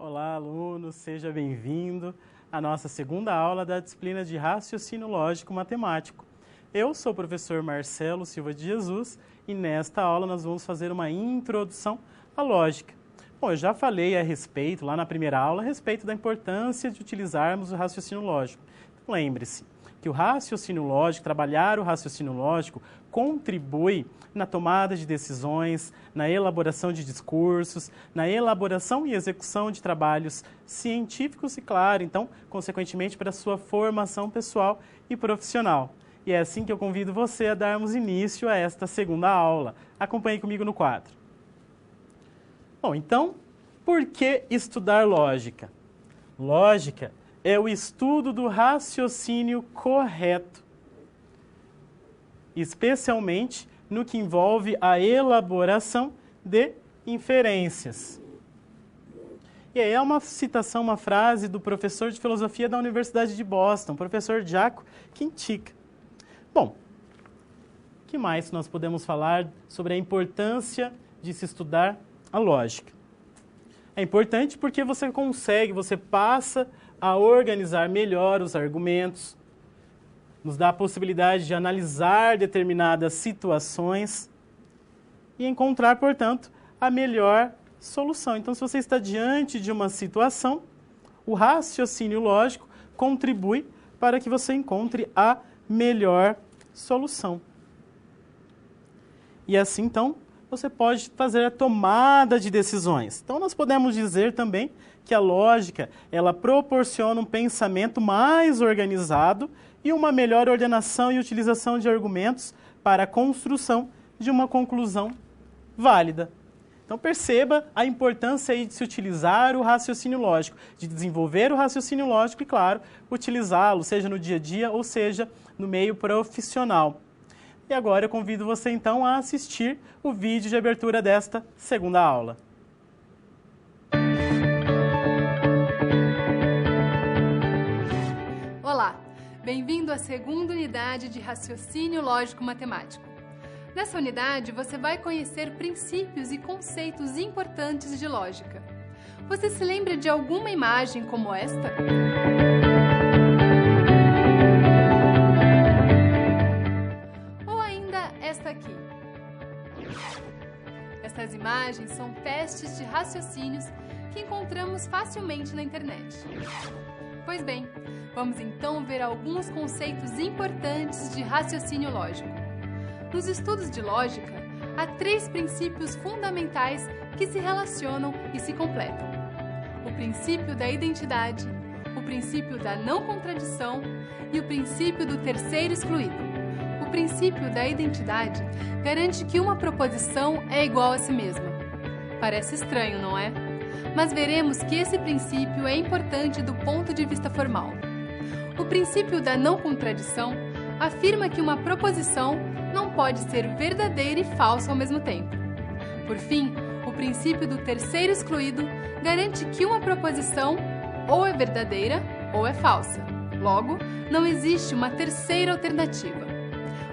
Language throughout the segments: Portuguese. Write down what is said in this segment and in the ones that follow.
Olá, aluno, seja bem-vindo à nossa segunda aula da disciplina de Raciocínio Lógico Matemático. Eu sou o professor Marcelo Silva de Jesus e nesta aula nós vamos fazer uma introdução à lógica. Bom, eu já falei a respeito, lá na primeira aula, a respeito da importância de utilizarmos o raciocínio lógico. Então, lembre-se que o raciocínio lógico, trabalhar o raciocínio lógico, contribui na tomada de decisões, na elaboração de discursos, na elaboração e execução de trabalhos científicos e, claro, então, consequentemente, para a sua formação pessoal e profissional. E é assim que eu convido você a darmos início a esta segunda aula. Acompanhe comigo no quadro. Bom, então, por que estudar lógica? Lógica é o estudo do raciocínio correto, especialmente no que envolve a elaboração de inferências. E aí é uma citação, uma frase do professor de filosofia da Universidade de Boston, professor Jaco Quintica. Bom, o que mais nós podemos falar sobre a importância de se estudar a lógica? É importante porque você passa a organizar melhor os argumentos, nos dá a possibilidade de analisar determinadas situações e encontrar, portanto, a melhor solução. Então, se você está diante de uma situação, o raciocínio lógico contribui para que você encontre a melhor solução. E assim, então, você pode fazer a tomada de decisões. Então, nós podemos dizer também que a lógica, ela proporciona um pensamento mais organizado e uma melhor ordenação e utilização de argumentos para a construção de uma conclusão válida. Então, perceba a importância aí de se utilizar o raciocínio lógico, de desenvolver o raciocínio lógico e, claro, utilizá-lo, seja no dia a dia ou seja no meio profissional. E agora eu convido você, então, a assistir o vídeo de abertura desta segunda aula. Olá, bem-vindo à segunda unidade de Raciocínio Lógico Matemático. Nessa unidade, você vai conhecer princípios e conceitos importantes de lógica. Você se lembra de alguma imagem como esta? Ou ainda esta aqui? Essas imagens são testes de raciocínios que encontramos facilmente na internet. Pois bem, vamos então ver alguns conceitos importantes de raciocínio lógico. Nos estudos de lógica, há 3 princípios fundamentais que se relacionam e se completam: o princípio da identidade, o princípio da não contradição e o princípio do terceiro excluído. O princípio da identidade garante que uma proposição é igual a si mesma. Parece estranho, não é? Mas veremos que esse princípio é importante do ponto de vista formal. O princípio da não contradição afirma que uma proposição não pode ser verdadeira e falsa ao mesmo tempo. Por fim, o princípio do terceiro excluído garante que uma proposição ou é verdadeira ou é falsa. Logo, não existe uma terceira alternativa.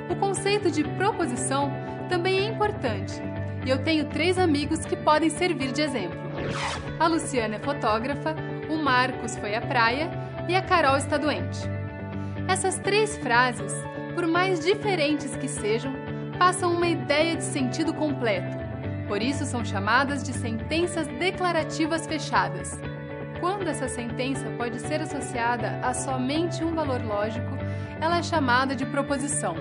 O conceito de proposição também é importante, e eu tenho 3 amigos que podem servir de exemplo. A Luciana é fotógrafa, o Marcos foi à praia e a Carol está doente. Essas 3 frases, por mais diferentes que sejam, passam uma ideia de sentido completo. Por isso são chamadas de sentenças declarativas fechadas. Quando essa sentença pode ser associada a somente um valor lógico, ela é chamada de proposição.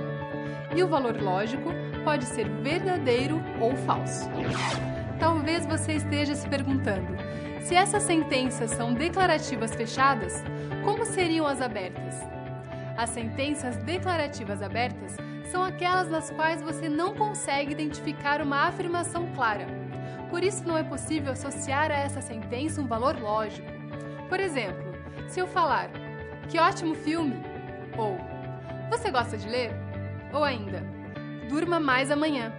E o valor lógico pode ser verdadeiro ou falso. Talvez você esteja se perguntando, se essas sentenças são declarativas fechadas, como seriam as abertas? As sentenças declarativas abertas são aquelas nas quais você não consegue identificar uma afirmação clara. Por isso não é possível associar a essa sentença um valor lógico. Por exemplo, se eu falar, que ótimo filme, ou você gosta de ler? Ou ainda, durma mais amanhã.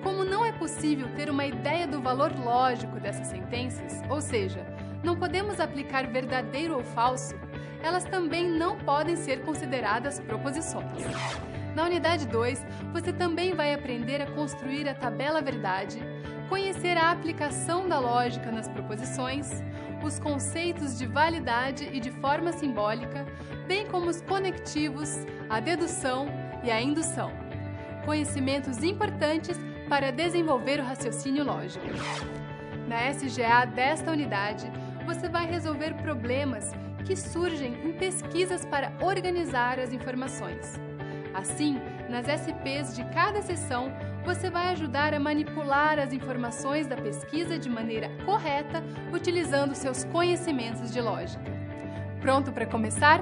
Como não é possível ter uma ideia do valor lógico dessas sentenças, ou seja, não podemos aplicar verdadeiro ou falso, elas também não podem ser consideradas proposições. Na unidade 2, você também vai aprender a construir a tabela verdade, conhecer a aplicação da lógica nas proposições, os conceitos de validade e de forma simbólica, bem como os conectivos, a dedução e a indução. Conhecimentos importantes para desenvolver o raciocínio lógico. Na SGA desta unidade, você vai resolver problemas que surgem em pesquisas para organizar as informações. Assim, nas SPs de cada sessão, você vai ajudar a manipular as informações da pesquisa de maneira correta, utilizando seus conhecimentos de lógica. Pronto para começar?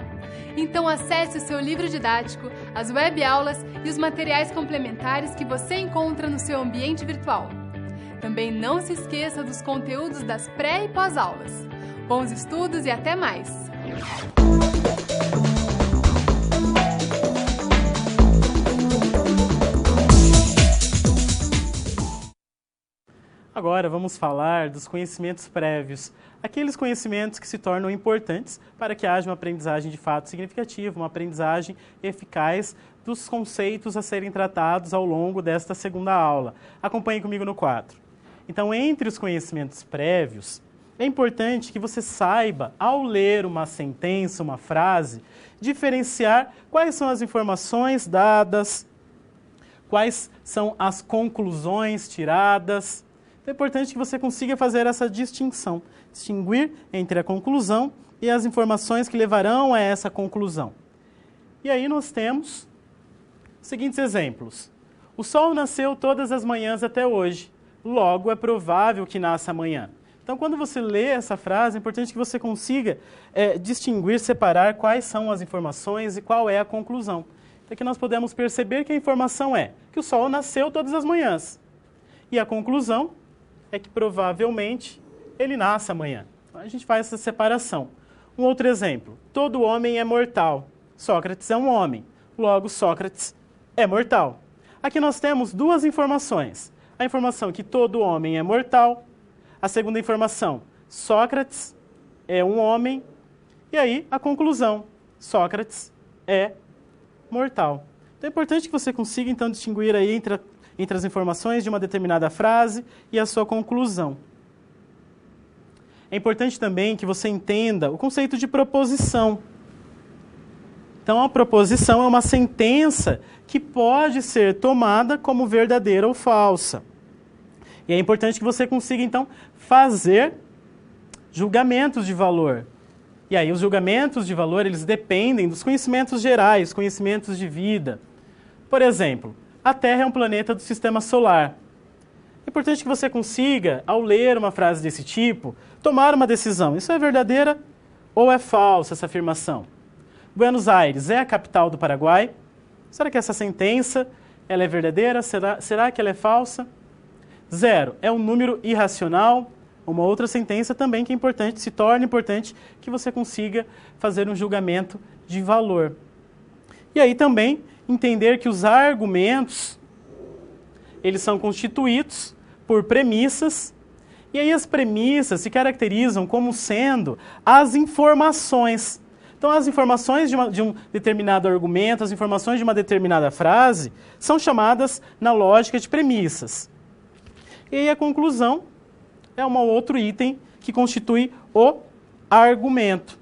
Então acesse o seu livro didático, as web-aulas e os materiais complementares que você encontra no seu ambiente virtual. Também não se esqueça dos conteúdos das pré- e pós-aulas. Bons estudos e até mais! Agora vamos falar dos conhecimentos prévios, aqueles conhecimentos que se tornam importantes para que haja uma aprendizagem de fato significativa, uma aprendizagem eficaz dos conceitos a serem tratados ao longo desta segunda aula. Acompanhe comigo no quadro. Então, entre os conhecimentos prévios, é importante que você saiba, ao ler uma sentença, uma frase, diferenciar quais são as informações dadas, quais são as conclusões tiradas. É importante que você consiga fazer essa distinção, distinguir entre a conclusão e as informações que levarão a essa conclusão. E aí nós temos os seguintes exemplos. O sol nasceu todas as manhãs até hoje, logo é provável que nasça amanhã. Então, quando você lê essa frase, é importante que você consiga distinguir, separar quais são as informações e qual é a conclusão. Então, aqui nós podemos perceber que a informação é que o sol nasceu todas as manhãs. E a conclusão é que provavelmente ele nasce amanhã. Então, a gente faz essa separação. Um outro exemplo. Todo homem é mortal. Sócrates é um homem. Logo, Sócrates é mortal. Aqui nós temos duas informações. A informação que todo homem é mortal. A segunda informação, Sócrates é um homem. E aí, a conclusão, Sócrates é mortal. Então, é importante que você consiga, então, distinguir aí entre as informações de uma determinada frase e a sua conclusão. É importante também que você entenda o conceito de proposição. Então, a proposição é uma sentença que pode ser tomada como verdadeira ou falsa. E é importante que você consiga, então, fazer julgamentos de valor. E aí, os julgamentos de valor, eles dependem dos conhecimentos gerais, conhecimentos de vida. Por exemplo, a Terra é um planeta do Sistema Solar. É importante que você consiga, ao ler uma frase desse tipo, tomar uma decisão. Isso é verdadeira ou é falsa essa afirmação? Buenos Aires é a capital do Paraguai? Será que essa sentença ela é verdadeira? Será que ela é falsa? 0 é um número irracional? Uma outra sentença também que é importante, se torna importante que você consiga fazer um julgamento de valor. E aí também entender que os argumentos, eles são constituídos por premissas, e aí as premissas se caracterizam como sendo as informações. Então, as informações de um determinado argumento, as informações de uma determinada frase, são chamadas na lógica de premissas. E aí a conclusão é um outro item que constitui o argumento.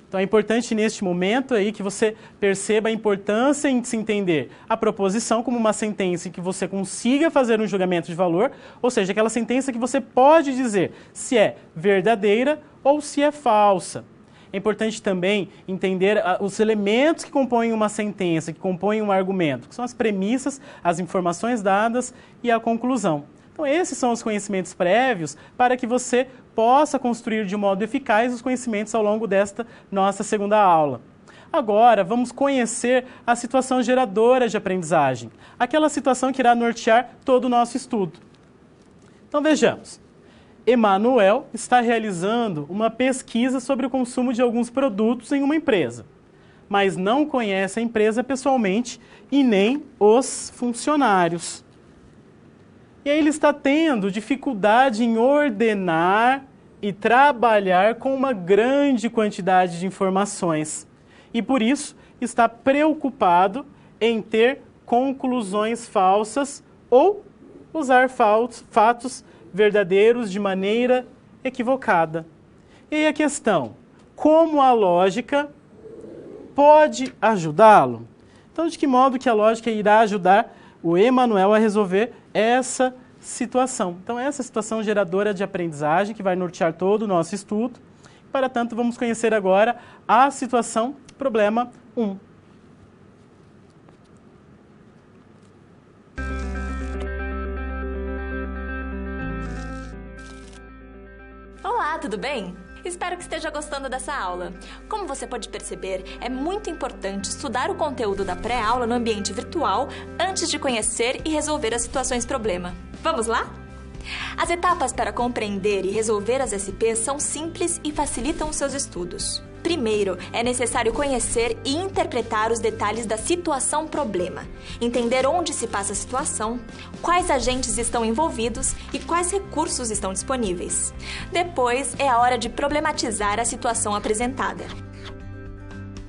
Então é importante neste momento aí que você perceba a importância em se entender a proposição como uma sentença em que você consiga fazer um julgamento de valor, ou seja, aquela sentença que você pode dizer se é verdadeira ou se é falsa. É importante também entender os elementos que compõem uma sentença, que compõem um argumento, que são as premissas, as informações dadas e a conclusão. Então, esses são os conhecimentos prévios para que você possa construir de modo eficaz os conhecimentos ao longo desta nossa segunda aula. Agora, vamos conhecer a situação geradora de aprendizagem, aquela situação que irá nortear todo o nosso estudo. Então, vejamos. Emanuel está realizando uma pesquisa sobre o consumo de alguns produtos em uma empresa, mas não conhece a empresa pessoalmente e nem os funcionários. E aí ele está tendo dificuldade em ordenar e trabalhar com uma grande quantidade de informações. E por isso está preocupado em ter conclusões falsas ou usar fatos verdadeiros de maneira equivocada. E aí a questão, como a lógica pode ajudá-lo? Então, de que modo que a lógica irá ajudar o Emanuel a resolver essa situação? Então, essa situação geradora de aprendizagem que vai nortear todo o nosso estudo. Para tanto, vamos conhecer agora a situação problema 1. Olá, tudo bem? Espero que esteja gostando dessa aula. Como você pode perceber, é muito importante estudar o conteúdo da pré-aula no ambiente virtual antes de conhecer e resolver as situações problema. Vamos lá? As etapas para compreender e resolver as SPs são simples e facilitam os seus estudos. Primeiro, é necessário conhecer e interpretar os detalhes da situação problema, entender onde se passa a situação, quais agentes estão envolvidos e quais recursos estão disponíveis. Depois, é a hora de problematizar a situação apresentada.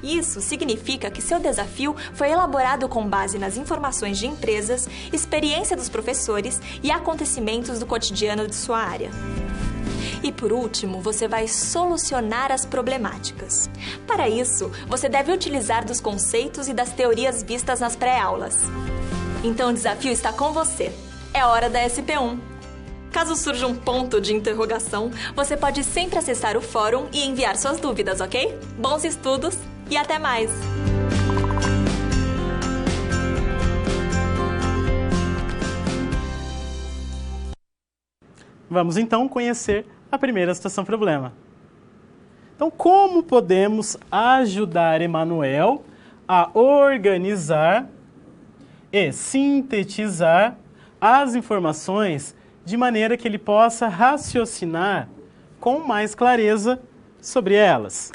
Isso significa que seu desafio foi elaborado com base nas informações de empresas, experiência dos professores e acontecimentos do cotidiano de sua área. E por último, você vai solucionar as problemáticas. Para isso, você deve utilizar dos conceitos e das teorias vistas nas pré-aulas. Então o desafio está com você. É hora da SP1. Caso surja um ponto de interrogação, você pode sempre acessar o fórum e enviar suas dúvidas, ok? Bons estudos e até mais! Vamos então conhecer a primeira situação problema. Então, como podemos ajudar Emanuel a organizar e sintetizar as informações de maneira que ele possa raciocinar com mais clareza sobre elas?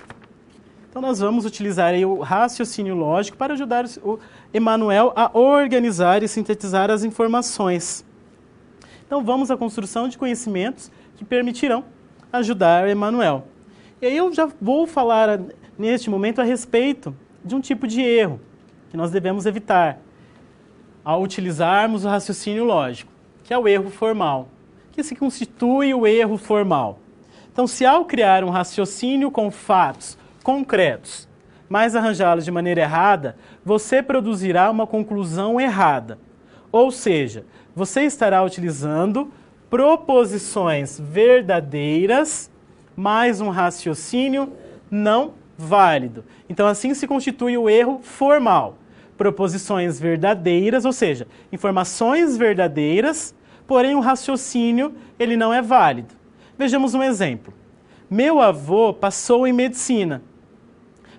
Então, nós vamos utilizar aí o raciocínio lógico para ajudar o Emanuel a organizar e sintetizar as informações. Então, vamos à construção de conhecimentos que permitirão ajudar o Emanuel. E aí eu já vou falar neste momento a respeito de um tipo de erro que nós devemos evitar ao utilizarmos o raciocínio lógico, que é o erro formal, que se constitui o erro formal. Então, se ao criar um raciocínio com fatos concretos, mas arranjá-los de maneira errada, você produzirá uma conclusão errada. Ou seja, você estará utilizando proposições verdadeiras mais um raciocínio não válido. Então, assim se constitui o erro formal. Proposições verdadeiras, ou seja, informações verdadeiras, porém o raciocínio ele não é válido. Vejamos um exemplo. Meu avô passou em medicina.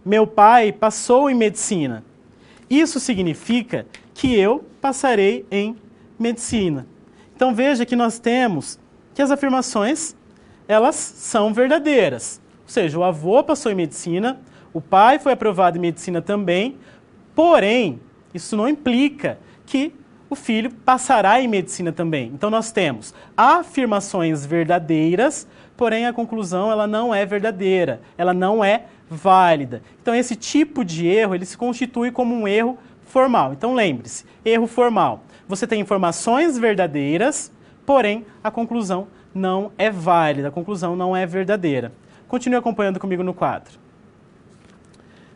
Meu pai passou em medicina. Isso significa que eu passarei em medicina. Então veja que nós temos que as afirmações, elas são verdadeiras. Ou seja, o avô passou em medicina, o pai foi aprovado em medicina também, porém, isso não implica que o filho passará em medicina também. Então nós temos afirmações verdadeiras, porém a conclusão ela não é verdadeira, ela não é válida. Então esse tipo de erro, ele se constitui como um erro formal. Então lembre-se, erro formal. Você tem informações verdadeiras, porém a conclusão não é válida, a conclusão não é verdadeira. Continue acompanhando comigo no quadro.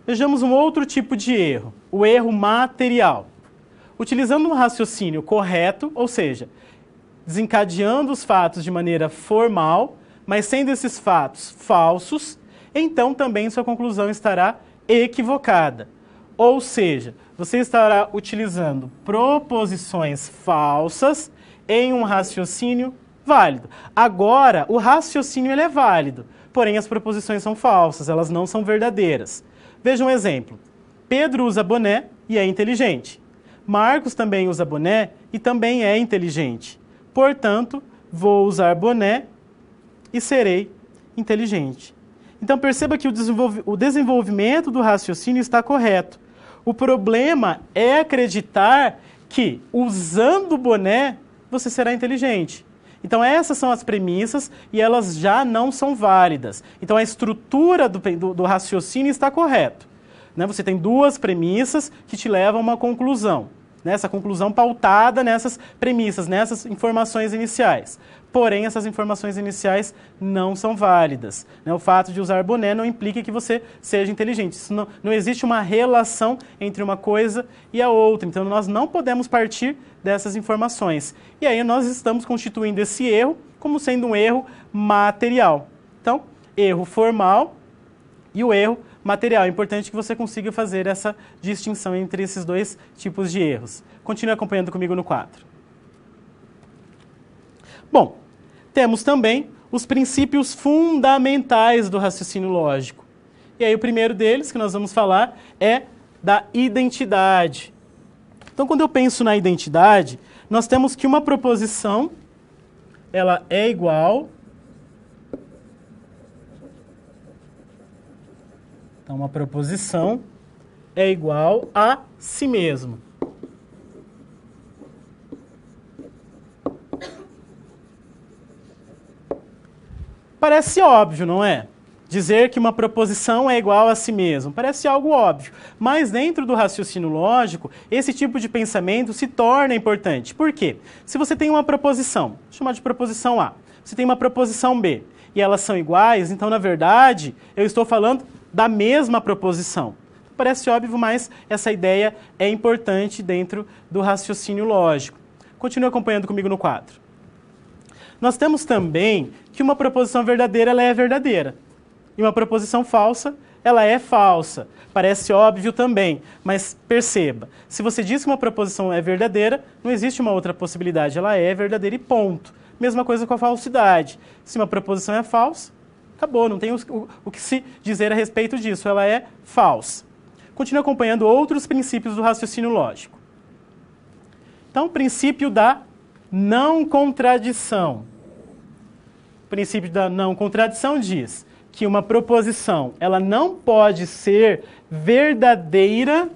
Vejamos um outro tipo de erro, o erro material. Utilizando um raciocínio correto, ou seja, desencadeando os fatos de maneira formal, mas sendo esses fatos falsos, então também sua conclusão estará equivocada. Ou seja, você estará utilizando proposições falsas em um raciocínio válido. Agora, o raciocínio ele é válido, porém as proposições são falsas, elas não são verdadeiras. Veja um exemplo. Pedro usa boné e é inteligente. Marcos também usa boné e também é inteligente. Portanto, vou usar boné e serei inteligente. Então perceba que o desenvolvimento do raciocínio está correto. O problema é acreditar que, usando o boné, você será inteligente. Então essas são as premissas e elas já não são válidas. Então a estrutura do raciocínio está correta. Né? Você tem duas premissas que te levam a uma conclusão. né? Essa conclusão pautada nessas premissas, nessas informações iniciais. Porém, essas informações iniciais não são válidas, né? O fato de usar boné não implica que você seja inteligente. Isso não existe uma relação entre uma coisa e a outra. Então, nós não podemos partir dessas informações. E aí, nós estamos constituindo esse erro como sendo um erro material. Então, erro formal e o erro material. É importante que você consiga fazer essa distinção entre esses dois tipos de erros. Continue acompanhando comigo no quadro. Bom, temos também os princípios fundamentais do raciocínio lógico. E aí o primeiro deles que nós vamos falar é da identidade. Então, quando eu penso na identidade, nós temos que uma proposição, ela é igual. Então, uma proposição é igual a si mesmo. Parece óbvio, não é? Dizer que uma proposição é igual a si mesmo. Parece algo óbvio. Mas dentro do raciocínio lógico, esse tipo de pensamento se torna importante. Por quê? Se você tem uma proposição, vou chamar de proposição A, você tem uma proposição B, e elas são iguais, então, na verdade, eu estou falando da mesma proposição. Parece óbvio, mas essa ideia é importante dentro do raciocínio lógico. Continue acompanhando comigo no quadro. Nós temos também que uma proposição verdadeira, ela é verdadeira. E uma proposição falsa, ela é falsa. Parece óbvio também, mas perceba, se você diz que uma proposição é verdadeira, não existe uma outra possibilidade, ela é verdadeira e ponto. Mesma coisa com a falsidade. Se uma proposição é falsa, acabou, não tem o que se dizer a respeito disso, ela é falsa. Continue acompanhando outros princípios do raciocínio lógico. Então, princípio da não contradição. O princípio da não contradição diz que uma proposição ela não pode ser verdadeira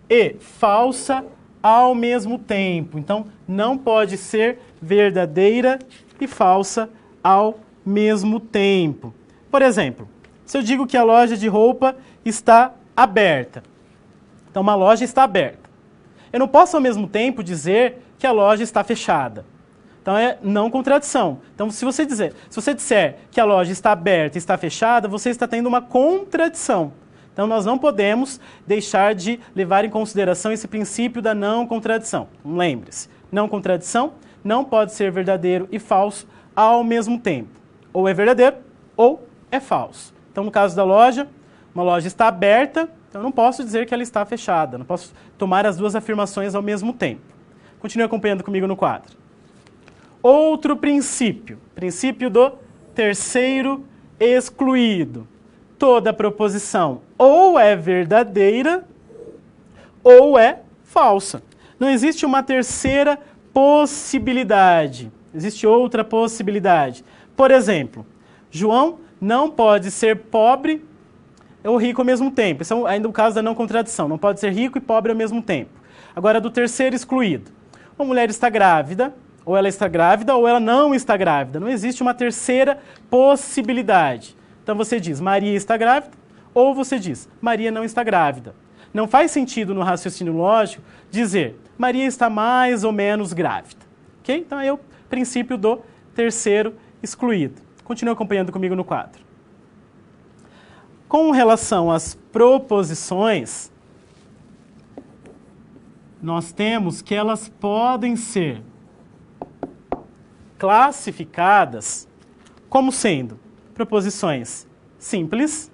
e falsa ao mesmo tempo. Então, não pode ser verdadeira e falsa ao mesmo tempo. Por exemplo, se eu digo que a loja de roupa está aberta. Então, uma loja está aberta. Eu não posso, ao mesmo tempo, dizer que a loja está fechada. Então, é não contradição. Então, se você disser que a loja está aberta e está fechada, você está tendo uma contradição. Então, nós não podemos deixar de levar em consideração esse princípio da não contradição. Lembre-se, não contradição não pode ser verdadeiro e falso ao mesmo tempo. Ou é verdadeiro ou é falso. Então, no caso da loja, uma loja está aberta, então eu não posso dizer que ela está fechada. Não posso tomar as duas afirmações ao mesmo tempo. Continue acompanhando comigo no quadro. Outro princípio, princípio do terceiro excluído. Toda proposição ou é verdadeira ou é falsa. Não existe uma terceira possibilidade. Existe outra possibilidade. Por exemplo, João não pode ser pobre ou rico ao mesmo tempo. Isso é ainda o caso da não contradição. Não pode ser rico e pobre ao mesmo tempo. Agora, do terceiro excluído. Uma mulher está grávida, ou ela está grávida, ou ela não está grávida. Não existe uma terceira possibilidade. Então você diz, Maria está grávida, ou você diz, Maria não está grávida. Não faz sentido no raciocínio lógico dizer, Maria está mais ou menos grávida. Ok? Então é o princípio do terceiro excluído. Continue acompanhando comigo no quadro. Com relação às proposições, nós temos que elas podem ser classificadas como sendo proposições simples.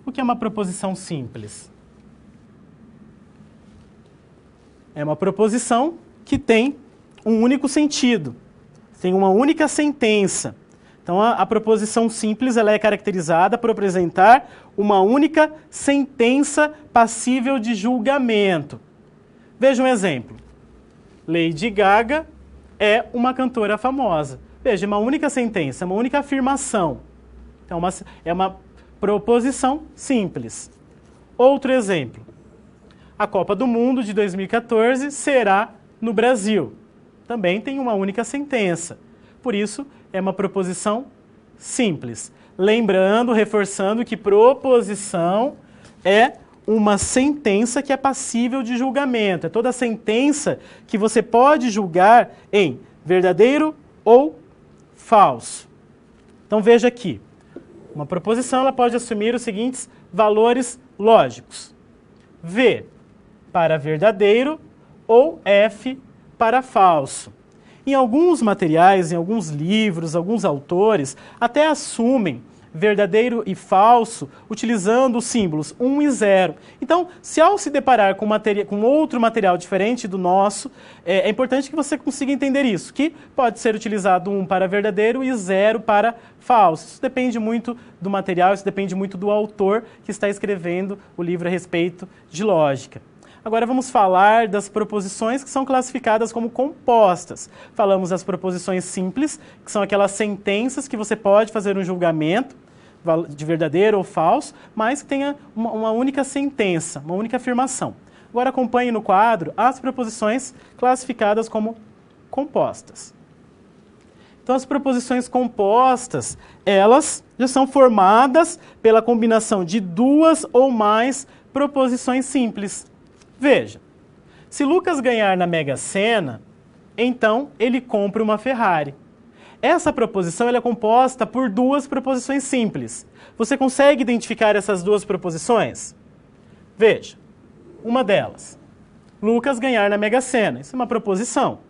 O que é uma proposição simples? É uma proposição que tem um único sentido, tem uma única sentença. Então, a proposição simples ela é caracterizada por apresentar uma única sentença passível de julgamento. Veja um exemplo. Lady Gaga é uma cantora famosa. Veja, é uma única sentença, uma única afirmação. Então, é uma proposição simples. Outro exemplo. A Copa do Mundo de 2014 será no Brasil. Também tem uma única sentença. Por isso, é uma proposição simples. Lembrando, reforçando que proposição é uma sentença que é passível de julgamento. É toda sentença que você pode julgar em verdadeiro ou falso. Então veja aqui, uma proposição ela pode assumir os seguintes valores lógicos. V para verdadeiro ou F para falso. Em alguns materiais, em alguns livros, alguns autores até assumem verdadeiro e falso utilizando os símbolos 1 e 0. Então, se ao se deparar com outro material diferente do nosso, é importante que você consiga entender isso, que pode ser utilizado 1 para verdadeiro e 0 para falso. Isso depende muito do material, isso depende muito do autor que está escrevendo o livro a respeito de lógica. Agora vamos falar das proposições que são classificadas como compostas. Falamos das proposições simples, que são aquelas sentenças que você pode fazer um julgamento de verdadeiro ou falso, mas que tenha uma única sentença, uma única afirmação. Agora acompanhe no quadro as proposições classificadas como compostas. Então as proposições compostas, elas já são formadas pela combinação de duas ou mais proposições simples. Veja, se Lucas ganhar na Mega Sena, então ele compra uma Ferrari. Essa proposição ela é composta por duas proposições simples. Você consegue identificar essas duas proposições? Veja, uma delas, Lucas ganhar na Mega Sena. Isso é uma proposição.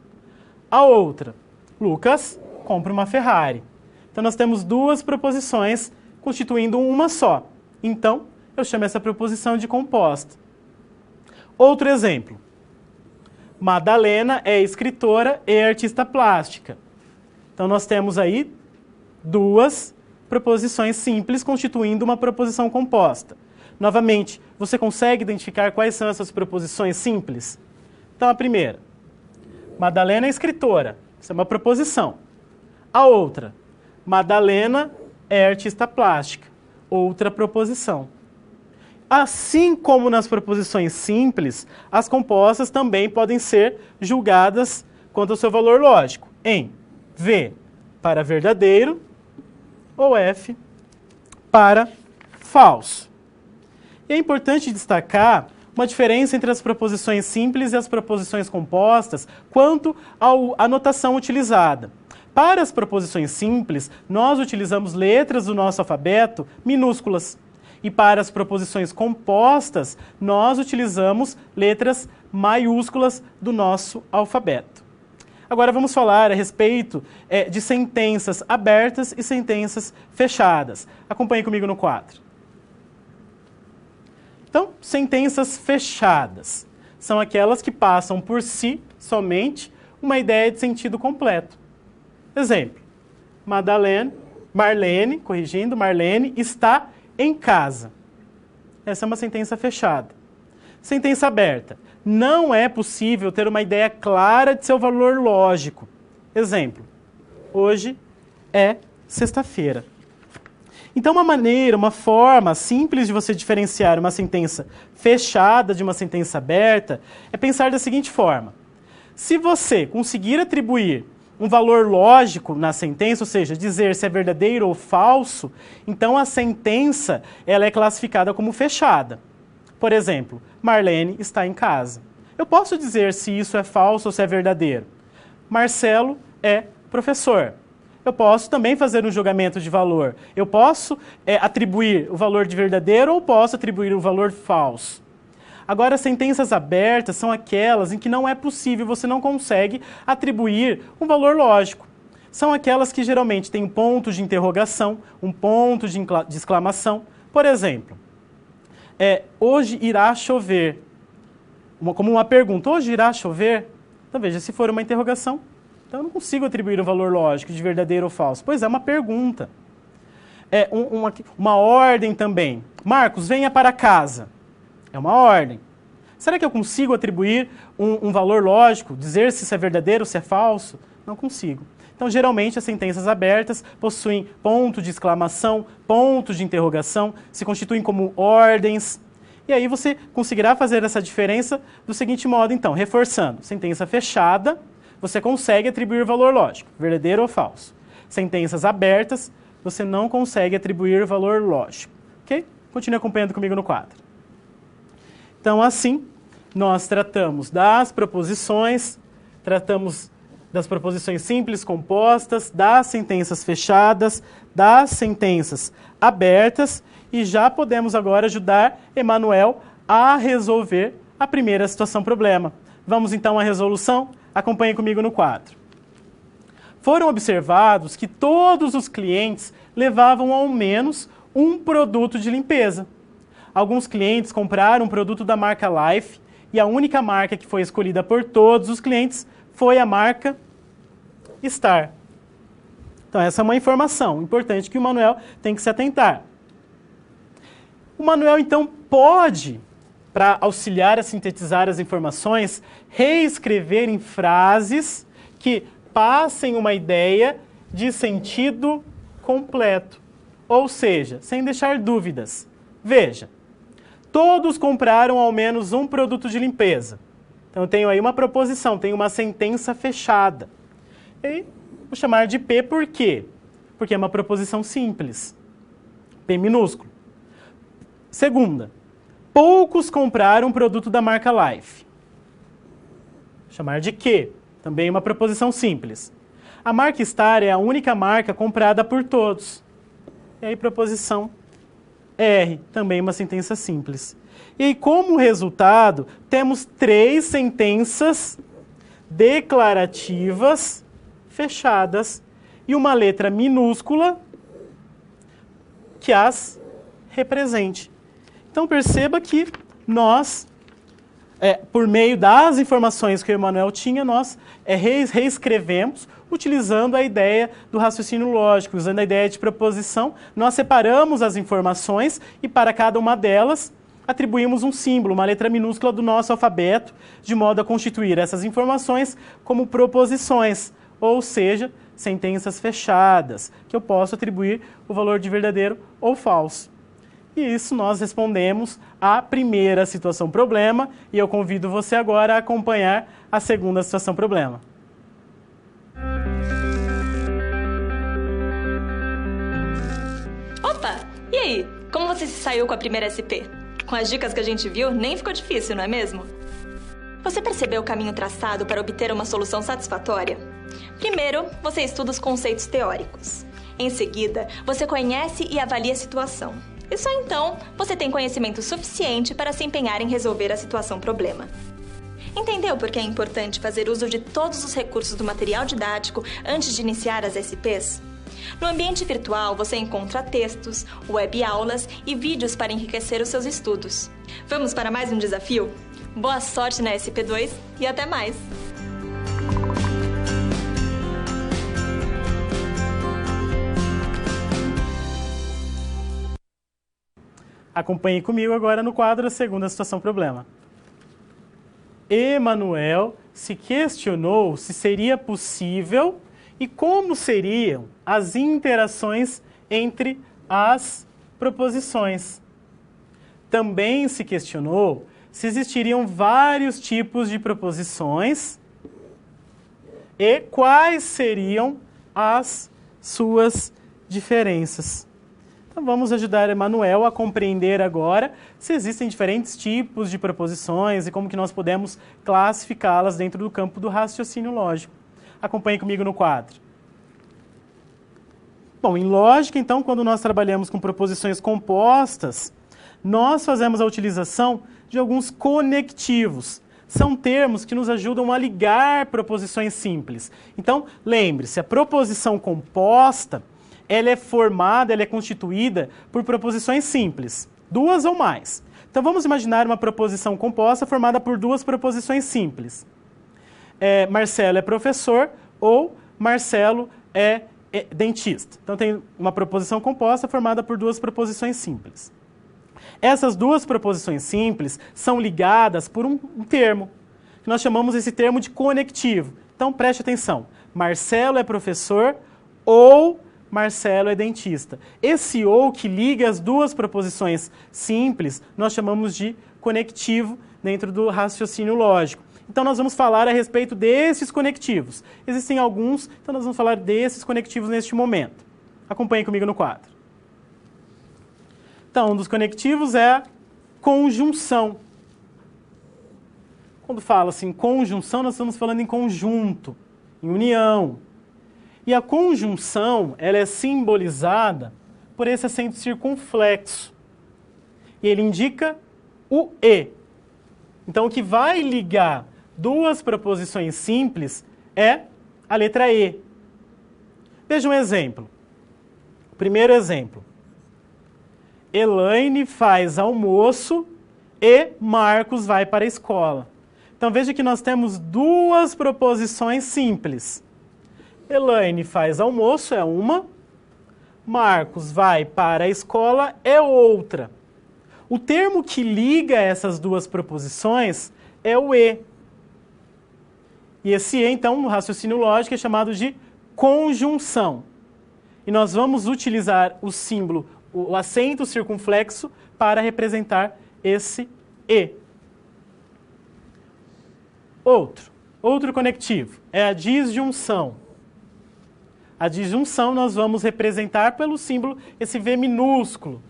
A outra, Lucas compra uma Ferrari. Então nós temos duas proposições constituindo uma só. Então, eu chamo essa proposição de composta. Outro exemplo. Madalena é escritora e artista plástica. Então, nós temos aí duas proposições simples constituindo uma proposição composta. Novamente, você consegue identificar quais são essas proposições simples? Então, a primeira. Madalena é escritora. Isso é uma proposição. A outra. Madalena é artista plástica. Outra proposição. Assim como nas proposições simples, as compostas também podem ser julgadas quanto ao seu valor lógico, em V para verdadeiro ou F para falso. E é importante destacar uma diferença entre as proposições simples e as proposições compostas quanto à notação utilizada. Para as proposições simples, nós utilizamos letras do nosso alfabeto minúsculas. E para as proposições compostas, nós utilizamos letras maiúsculas do nosso alfabeto. Agora vamos falar a respeito de sentenças abertas e sentenças fechadas. Acompanhe comigo no quadro. Então, sentenças fechadas são aquelas que passam por si somente uma ideia de sentido completo. Exemplo, Marlene está em casa. Essa é uma sentença fechada. Sentença aberta. Não é possível ter uma ideia clara de seu valor lógico. Exemplo, hoje é sexta-feira. Então, uma forma simples de você diferenciar uma sentença fechada de uma sentença aberta é pensar da seguinte forma. Se você conseguir atribuir um valor lógico na sentença, ou seja, dizer se é verdadeiro ou falso, então a sentença ela é classificada como fechada. Por exemplo, Marlene está em casa. Eu posso dizer se isso é falso ou se é verdadeiro. Marcelo é professor. Eu posso também fazer um julgamento de valor. Eu posso atribuir o valor de verdadeiro ou posso atribuir o valor falso. Agora, sentenças abertas são aquelas em que não é possível, você não consegue atribuir um valor lógico. São aquelas que geralmente têm um ponto de interrogação, um ponto de exclamação. Por exemplo, hoje irá chover. Como uma pergunta, hoje irá chover? Então veja, se for uma interrogação, então eu não consigo atribuir um valor lógico de verdadeiro ou falso. Pois é, uma pergunta. Uma ordem também. Marcos, venha para casa. É uma ordem. Será que eu consigo atribuir um valor lógico, dizer se isso é verdadeiro ou se é falso? Não consigo. Então, geralmente, as sentenças abertas possuem ponto de exclamação, ponto de interrogação, se constituem como ordens. E aí você conseguirá fazer essa diferença do seguinte modo, então, reforçando. Sentença fechada, você consegue atribuir valor lógico, verdadeiro ou falso. Sentenças abertas, você não consegue atribuir valor lógico. Ok? Continue acompanhando comigo no quadro. Então, assim, nós tratamos das proposições, tratamos das proposições simples compostas, das sentenças fechadas, das sentenças abertas, e já podemos agora ajudar Emanuel a resolver a primeira situação-problema. Vamos então à resolução? Acompanhe comigo no quadro. Foram observados que todos os clientes levavam ao menos um produto de limpeza. Alguns clientes compraram um produto da marca Life e a única marca que foi escolhida por todos os clientes foi a marca Star. Então essa é uma informação importante que o Manuel tem que se atentar. O Manuel então pode, para auxiliar a sintetizar as informações, reescrever em frases que passem uma ideia de sentido completo, ou seja, sem deixar dúvidas. Veja, todos compraram ao menos um produto de limpeza. Então eu tenho aí uma proposição, tenho uma sentença fechada. E vou chamar de P por quê? Porque é uma proposição simples. P minúsculo. Segunda, poucos compraram um produto da marca Life. Vou chamar de Q. Também uma proposição simples. A marca Star é a única marca comprada por todos. E aí, proposição R, também uma sentença simples. E aí, como resultado, temos 3 sentenças declarativas fechadas e uma letra minúscula que as represente. Então, perceba que nós, por meio das informações que o Emanuel tinha, nós reescrevemos utilizando a ideia do raciocínio lógico, usando a ideia de proposição. Nós separamos as informações e para cada uma delas atribuímos um símbolo, uma letra minúscula do nosso alfabeto, de modo a constituir essas informações como proposições, ou seja, sentenças fechadas, que eu posso atribuir o valor de verdadeiro ou falso. E isso nós respondemos à primeira situação-problema, e eu convido você agora a acompanhar a segunda situação-problema. Opa! E aí? Como você se saiu com a primeira SP? Com as dicas que a gente viu, nem ficou difícil, não é mesmo? Você percebeu o caminho traçado para obter uma solução satisfatória? Primeiro, você estuda os conceitos teóricos. Em seguida, você conhece e avalia a situação. E só então, você tem conhecimento suficiente para se empenhar em resolver a situação-problema. Entendeu por que é importante fazer uso de todos os recursos do material didático antes de iniciar as SPs? No ambiente virtual, você encontra textos, web-aulas e vídeos para enriquecer os seus estudos. Vamos para mais um desafio? Boa sorte na SP2 e até mais! Acompanhe comigo agora no quadro a segunda situação-problema. Emanuel se questionou se seria possível e como seriam as interações entre as proposições. Também se questionou se existiriam vários tipos de proposições e quais seriam as suas diferenças. Então vamos ajudar Emanuel a compreender agora se existem diferentes tipos de proposições e como que nós podemos classificá-las dentro do campo do raciocínio lógico. Acompanhe comigo no quadro. Bom, em lógica, então, quando nós trabalhamos com proposições compostas, nós fazemos a utilização de alguns conectivos. São termos que nos ajudam a ligar proposições simples. Então, lembre-se, a proposição composta, ela é formada, ela é constituída por proposições simples, 2 ou mais. Então, vamos imaginar uma proposição composta formada por 2 proposições simples. Marcelo é professor ou Marcelo é dentista. Então, tem uma proposição composta formada por 2 proposições simples. Essas 2 proposições simples são ligadas por um termo, que nós chamamos esse termo de conectivo. Então, preste atenção. Marcelo é professor ou Marcelo é dentista. Esse ou que liga as 2 proposições simples, nós chamamos de conectivo dentro do raciocínio lógico. Então, nós vamos falar a respeito desses conectivos. Existem alguns, então nós vamos falar desses conectivos neste momento. Acompanhe comigo no quadro. Então, um dos conectivos é a conjunção. Quando fala-se em conjunção, nós estamos falando em conjunto, em união. E a conjunção, ela é simbolizada por esse acento circunflexo. E ele indica o E. Então, o que vai ligar duas proposições simples é a letra E. Veja um exemplo. Primeiro exemplo. Elaine faz almoço e Marcos vai para a escola. Então, veja que nós temos duas proposições simples. Elaine faz almoço é uma, Marcos vai para a escola é outra. O termo que liga essas duas proposições é o E. E esse E, então, no raciocínio lógico, é chamado de conjunção. E nós vamos utilizar o símbolo, o acento circunflexo, para representar esse E. Outro conectivo é a disjunção. A disjunção nós vamos representar pelo símbolo, esse V minúsculo,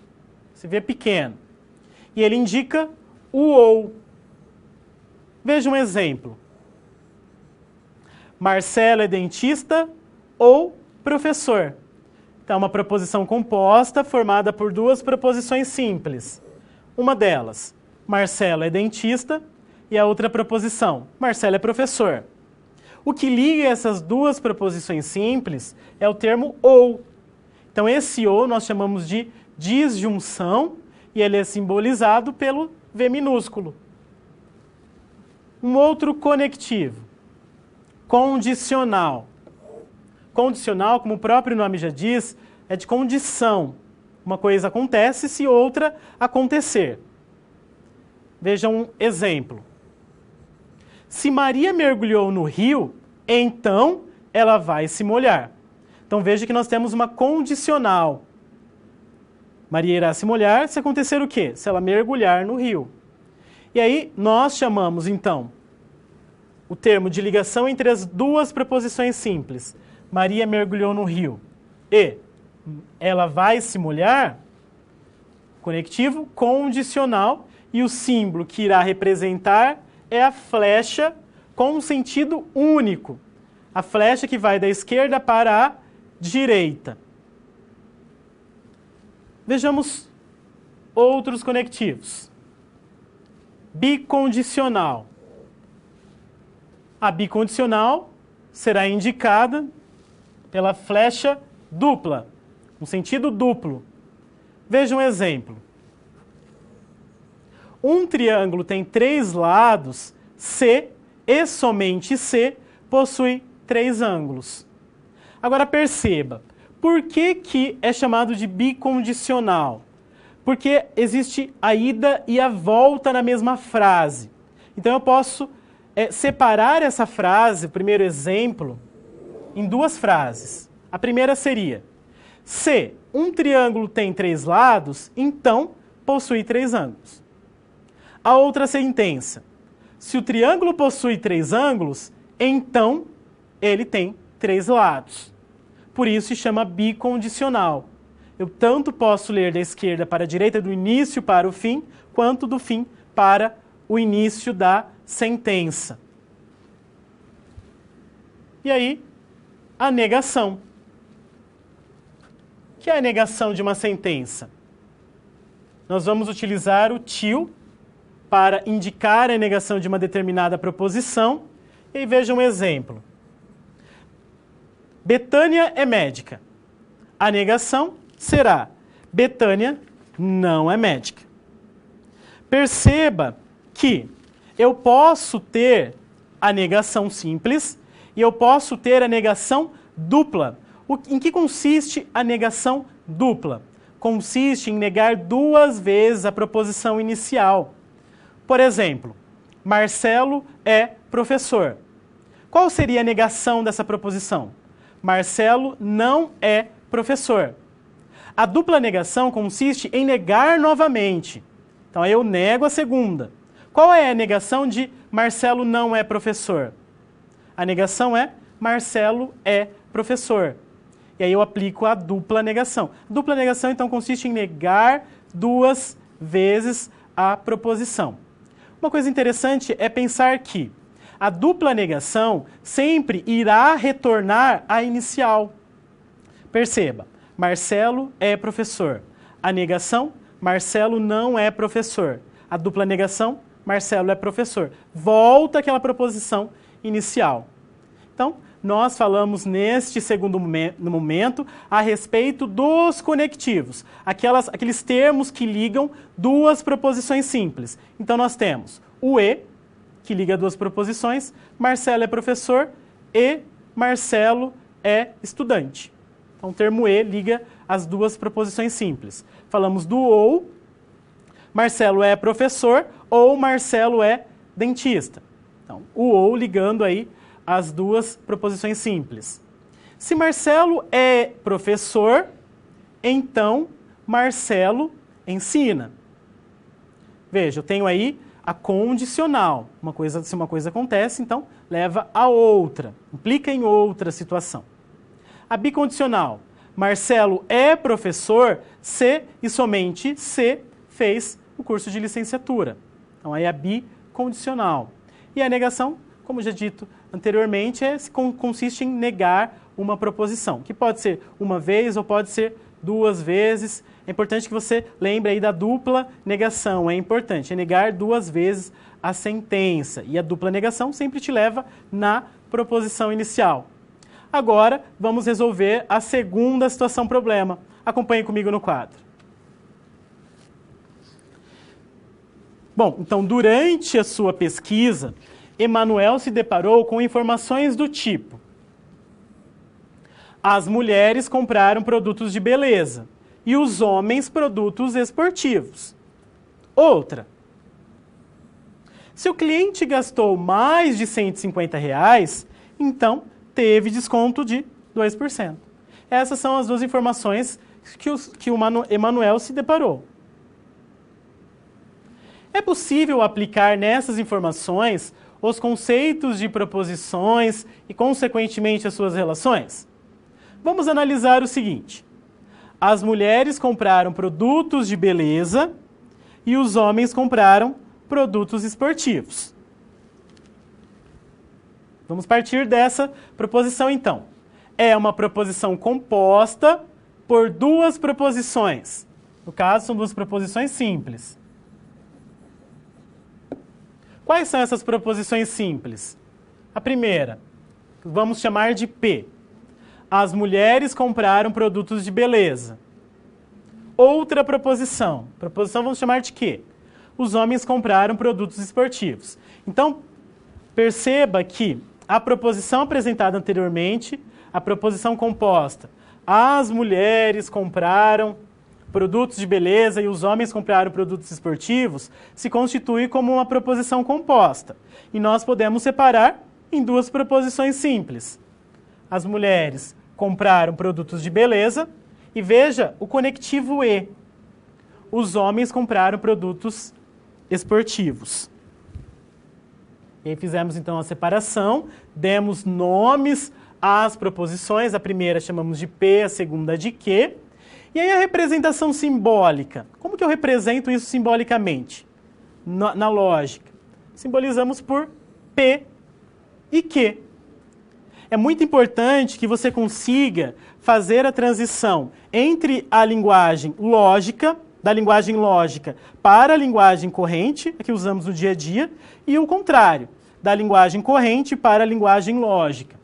esse V pequeno. E ele indica o ou. Veja um exemplo. Marcelo é dentista ou professor. Então, uma proposição composta formada por duas proposições simples. Uma delas, Marcelo é dentista, e a outra proposição, Marcelo é professor. O que liga essas duas proposições simples é o termo ou. Então, esse ou nós chamamos de disjunção, e ele é simbolizado pelo V minúsculo. Um outro conectivo, condicional. Condicional, como o próprio nome já diz, é de condição. Uma coisa acontece se outra acontecer. Veja um exemplo. Se Maria mergulhou no rio, então ela vai se molhar. Então veja que nós temos uma condicional. Maria irá se molhar se acontecer o quê? Se ela mergulhar no rio. E aí nós chamamos, então, o termo de ligação entre as duas preposições simples. Maria mergulhou no rio e ela vai se molhar, conectivo condicional, e o símbolo que irá representar é a flecha com um sentido único. A flecha que vai da esquerda para a direita. Vejamos outros conectivos. Bicondicional. A bicondicional será indicada pela flecha dupla, um sentido duplo. Veja um exemplo. Um triângulo tem 3 lados, C e somente C possui 3 ângulos. Agora perceba, por que é chamado de bicondicional? Porque existe a ida e a volta na mesma frase. Então eu posso separar essa frase, o primeiro exemplo, em 2 frases. A primeira seria: se um triângulo tem 3 lados, então possui 3 ângulos. A outra sentença: se o triângulo possui 3 ângulos, então ele tem 3 lados. Por isso se chama bicondicional. Eu tanto posso ler da esquerda para a direita, do início para o fim, quanto do fim para o início da sentença. E aí, a negação. O que é a negação de uma sentença? Nós vamos utilizar o til para indicar a negação de uma determinada proposição. E aí, veja um exemplo. Betânia é médica. A negação será: Betânia não é médica. Perceba que eu posso ter a negação simples e eu posso ter a negação dupla. Em que consiste a negação dupla? Consiste em negar 2 vezes a proposição inicial. Por exemplo, Marcelo é professor. Qual seria a negação dessa proposição? Marcelo não é professor. A dupla negação consiste em negar novamente. Então, eu nego a segunda. Qual é a negação de Marcelo não é professor? A negação é Marcelo é professor. E aí eu aplico a dupla negação. A dupla negação, então, consiste em negar 2 vezes a proposição. Uma coisa interessante é pensar que a dupla negação sempre irá retornar à inicial. Perceba, Marcelo é professor. A negação, Marcelo não é professor. A dupla negação, Marcelo é professor. Volta àquela proposição inicial. Então, nós falamos neste segundo momento a respeito dos conectivos, aqueles termos que ligam duas proposições simples. Então, nós temos o e, que liga duas proposições, Marcelo é professor e Marcelo é estudante. Então, o termo e liga as duas proposições simples. Falamos do ou, Marcelo é professor ou Marcelo é dentista. Então, o ou ligando aí as duas proposições simples. Se Marcelo é professor, então Marcelo ensina. Veja, eu tenho aí a condicional. Se uma coisa acontece, então leva a outra, implica em outra situação. A bicondicional. Marcelo é professor se e somente se fez o curso de licenciatura. Então, aí a bicondicional. E a negação, como já dito anteriormente, consiste em negar uma proposição, que pode ser uma vez ou pode ser duas vezes. É importante que você lembre aí da dupla negação, é importante, é negar duas vezes a sentença. E a dupla negação sempre te leva na proposição inicial. Agora, vamos resolver a segunda situação problema. Acompanhe comigo no quadro. Bom, então, durante a sua pesquisa, Emanuel se deparou com informações do tipo: as mulheres compraram produtos de beleza e os homens produtos esportivos. Outra: se o cliente gastou mais de R$150, então teve desconto de 2%. Essas são as duas informações que o Emanuel se deparou. É possível aplicar nessas informações os conceitos de proposições e, consequentemente, as suas relações? Vamos analisar o seguinte: as mulheres compraram produtos de beleza e os homens compraram produtos esportivos. Vamos partir dessa proposição, então. É uma proposição composta por duas proposições. No caso, são duas proposições simples. Quais são essas proposições simples? A primeira, vamos chamar de P. As mulheres compraram produtos de beleza. Outra proposição vamos chamar de Q. Os homens compraram produtos esportivos. Então, perceba que a proposição apresentada anteriormente, a proposição composta, as mulheres compraram produtos de beleza e os homens compraram produtos esportivos, se constitui como uma proposição composta. E nós podemos separar em duas proposições simples. As mulheres compraram produtos de beleza e veja o conectivo E. Os homens compraram produtos esportivos. E aí fizemos então a separação, demos nomes às proposições, a primeira chamamos de P, a segunda de Q. E aí a representação simbólica, como que eu represento isso simbolicamente? Na lógica, simbolizamos por P e Q. É muito importante que você consiga fazer a transição entre a linguagem lógica, da linguagem lógica para a linguagem corrente, que usamos no dia a dia, e o contrário, da linguagem corrente para a linguagem lógica.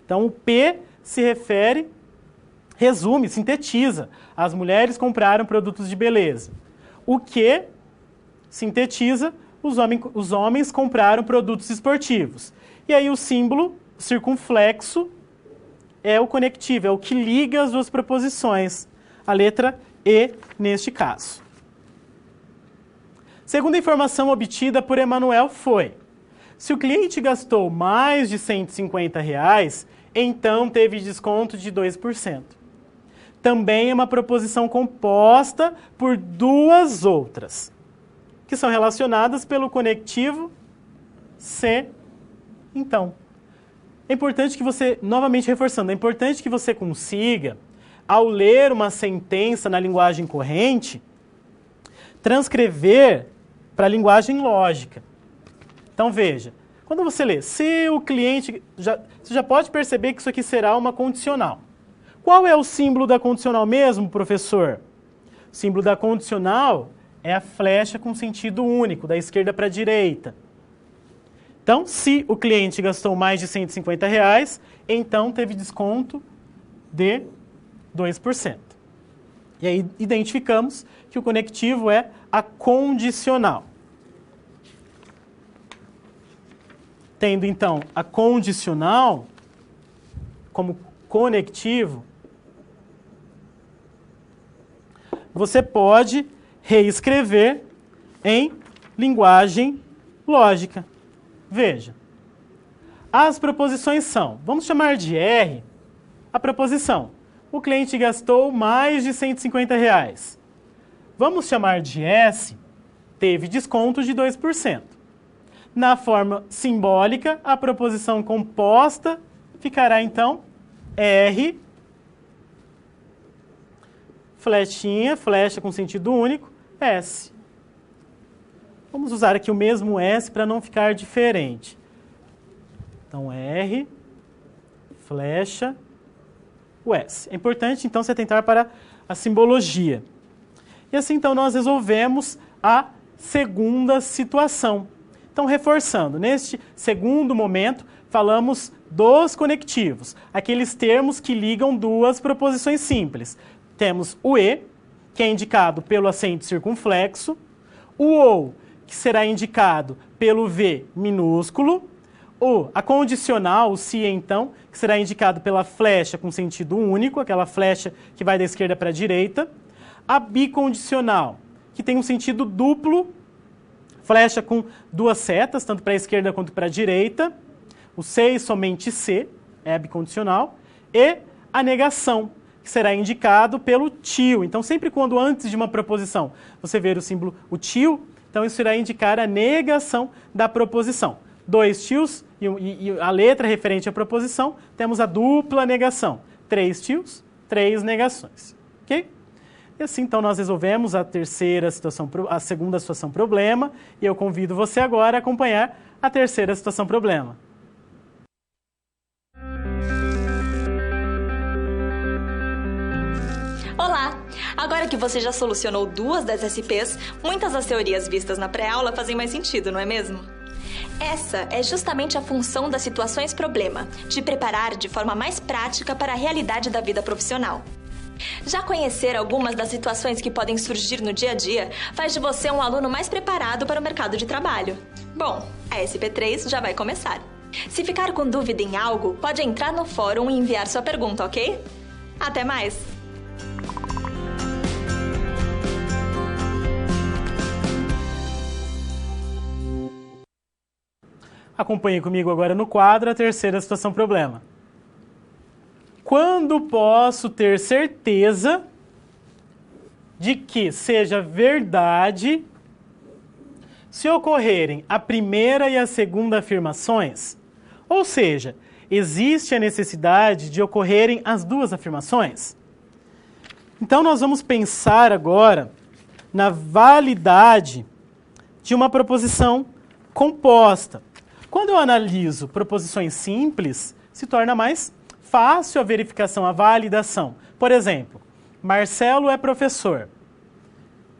Então, o P se refere, resume, sintetiza. As mulheres compraram produtos de beleza. O Q sintetiza, os homens compraram produtos esportivos. E aí o símbolo circunflexo é o conectivo, é o que liga as duas proposições. A letra E neste caso. Segunda informação obtida por Emanuel foi: se o cliente gastou mais de R$150, então teve desconto de 2%. Também é uma proposição composta por duas outras, que são relacionadas pelo conectivo se, então. É importante que você, novamente reforçando, é importante que você consiga, ao ler uma sentença na linguagem corrente, transcrever para a linguagem lógica. Então, veja, quando você lê, se o cliente... você já pode perceber que isso aqui será uma condicional. Qual é o símbolo da condicional mesmo, professor? O símbolo da condicional é a flecha com sentido único, da esquerda para a direita. Então, se o cliente gastou mais de R$150, então teve desconto de 2%. E aí identificamos que o conectivo é a condicional. Tendo, então, a condicional como conectivo, você pode reescrever em linguagem lógica. Veja, as proposições são, vamos chamar de R, a proposição. O cliente gastou mais de R$150. Vamos chamar de S, teve desconto de 2%. Na forma simbólica, a proposição composta ficará, então, R, flechinha, flecha com sentido único, S. Vamos usar aqui o mesmo S para não ficar diferente. Então, R, flecha, o S. É importante, então, se atentar para a simbologia. E assim, então, nós resolvemos a segunda situação. Então, reforçando, neste segundo momento, falamos dos conectivos, aqueles termos que ligam duas proposições simples. Temos o E, que é indicado pelo acento circunflexo, o OU, que será indicado pelo V minúsculo, a condicional, o se, então, que será indicado pela flecha com sentido único, aquela flecha que vai da esquerda para a direita, a bicondicional, que tem um sentido duplo, flecha com duas setas, tanto para a esquerda quanto para a direita, o se e somente se, é a bicondicional, e a negação, que será indicado pelo tio. Então, sempre quando antes de uma proposição você ver o símbolo, o tio, então isso irá indicar a negação da proposição. Dois tios e a letra referente à proposição, temos a dupla negação. 3 tios, 3 negações. Ok? E assim, então, nós resolvemos a segunda situação problema, e eu convido você agora a acompanhar a terceira situação problema. Olá! Agora que você já solucionou 2 das SPs, muitas das teorias vistas na pré-aula fazem mais sentido, não é mesmo? Essa é justamente a função das situações problema, te preparar de forma mais prática para a realidade da vida profissional. Já conhecer algumas das situações que podem surgir no dia a dia faz de você um aluno mais preparado para o mercado de trabalho. Bom, a SP3 já vai começar. Se ficar com dúvida em algo, pode entrar no fórum e enviar sua pergunta, ok? Até mais! Acompanhe comigo agora no quadro a terceira situação problema. Quando posso ter certeza de que seja verdade se ocorrerem a primeira e a segunda afirmações? Ou seja, existe a necessidade de ocorrerem as duas afirmações? Então, nós vamos pensar agora na validade de uma proposição composta. Quando eu analiso proposições simples, se torna mais fácil a verificação, a validação. Por exemplo, Marcelo é professor.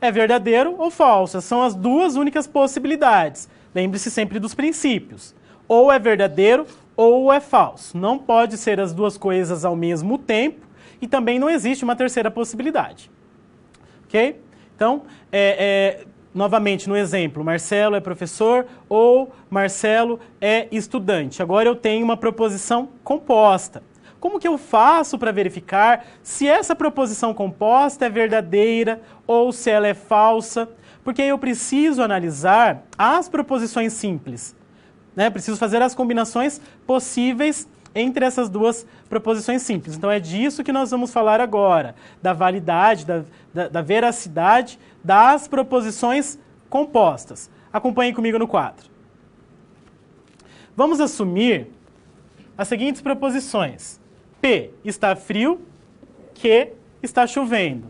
É verdadeiro ou falso? São as duas únicas possibilidades. Lembre-se sempre dos princípios. Ou é verdadeiro ou é falso. Não pode ser as duas coisas ao mesmo tempo e também não existe uma terceira possibilidade. Ok? Então, novamente no exemplo, Marcelo é professor ou Marcelo é estudante. Agora eu tenho uma proposição composta. Como que eu faço para verificar se essa proposição composta é verdadeira ou se ela é falsa? Porque eu preciso analisar as proposições simples, né? Preciso fazer as combinações possíveis entre essas duas proposições simples. Então é disso que nós vamos falar agora, da validade, da veracidade das proposições compostas. Acompanhem comigo no quadro. Vamos assumir as seguintes proposições. P está frio, Q está chovendo.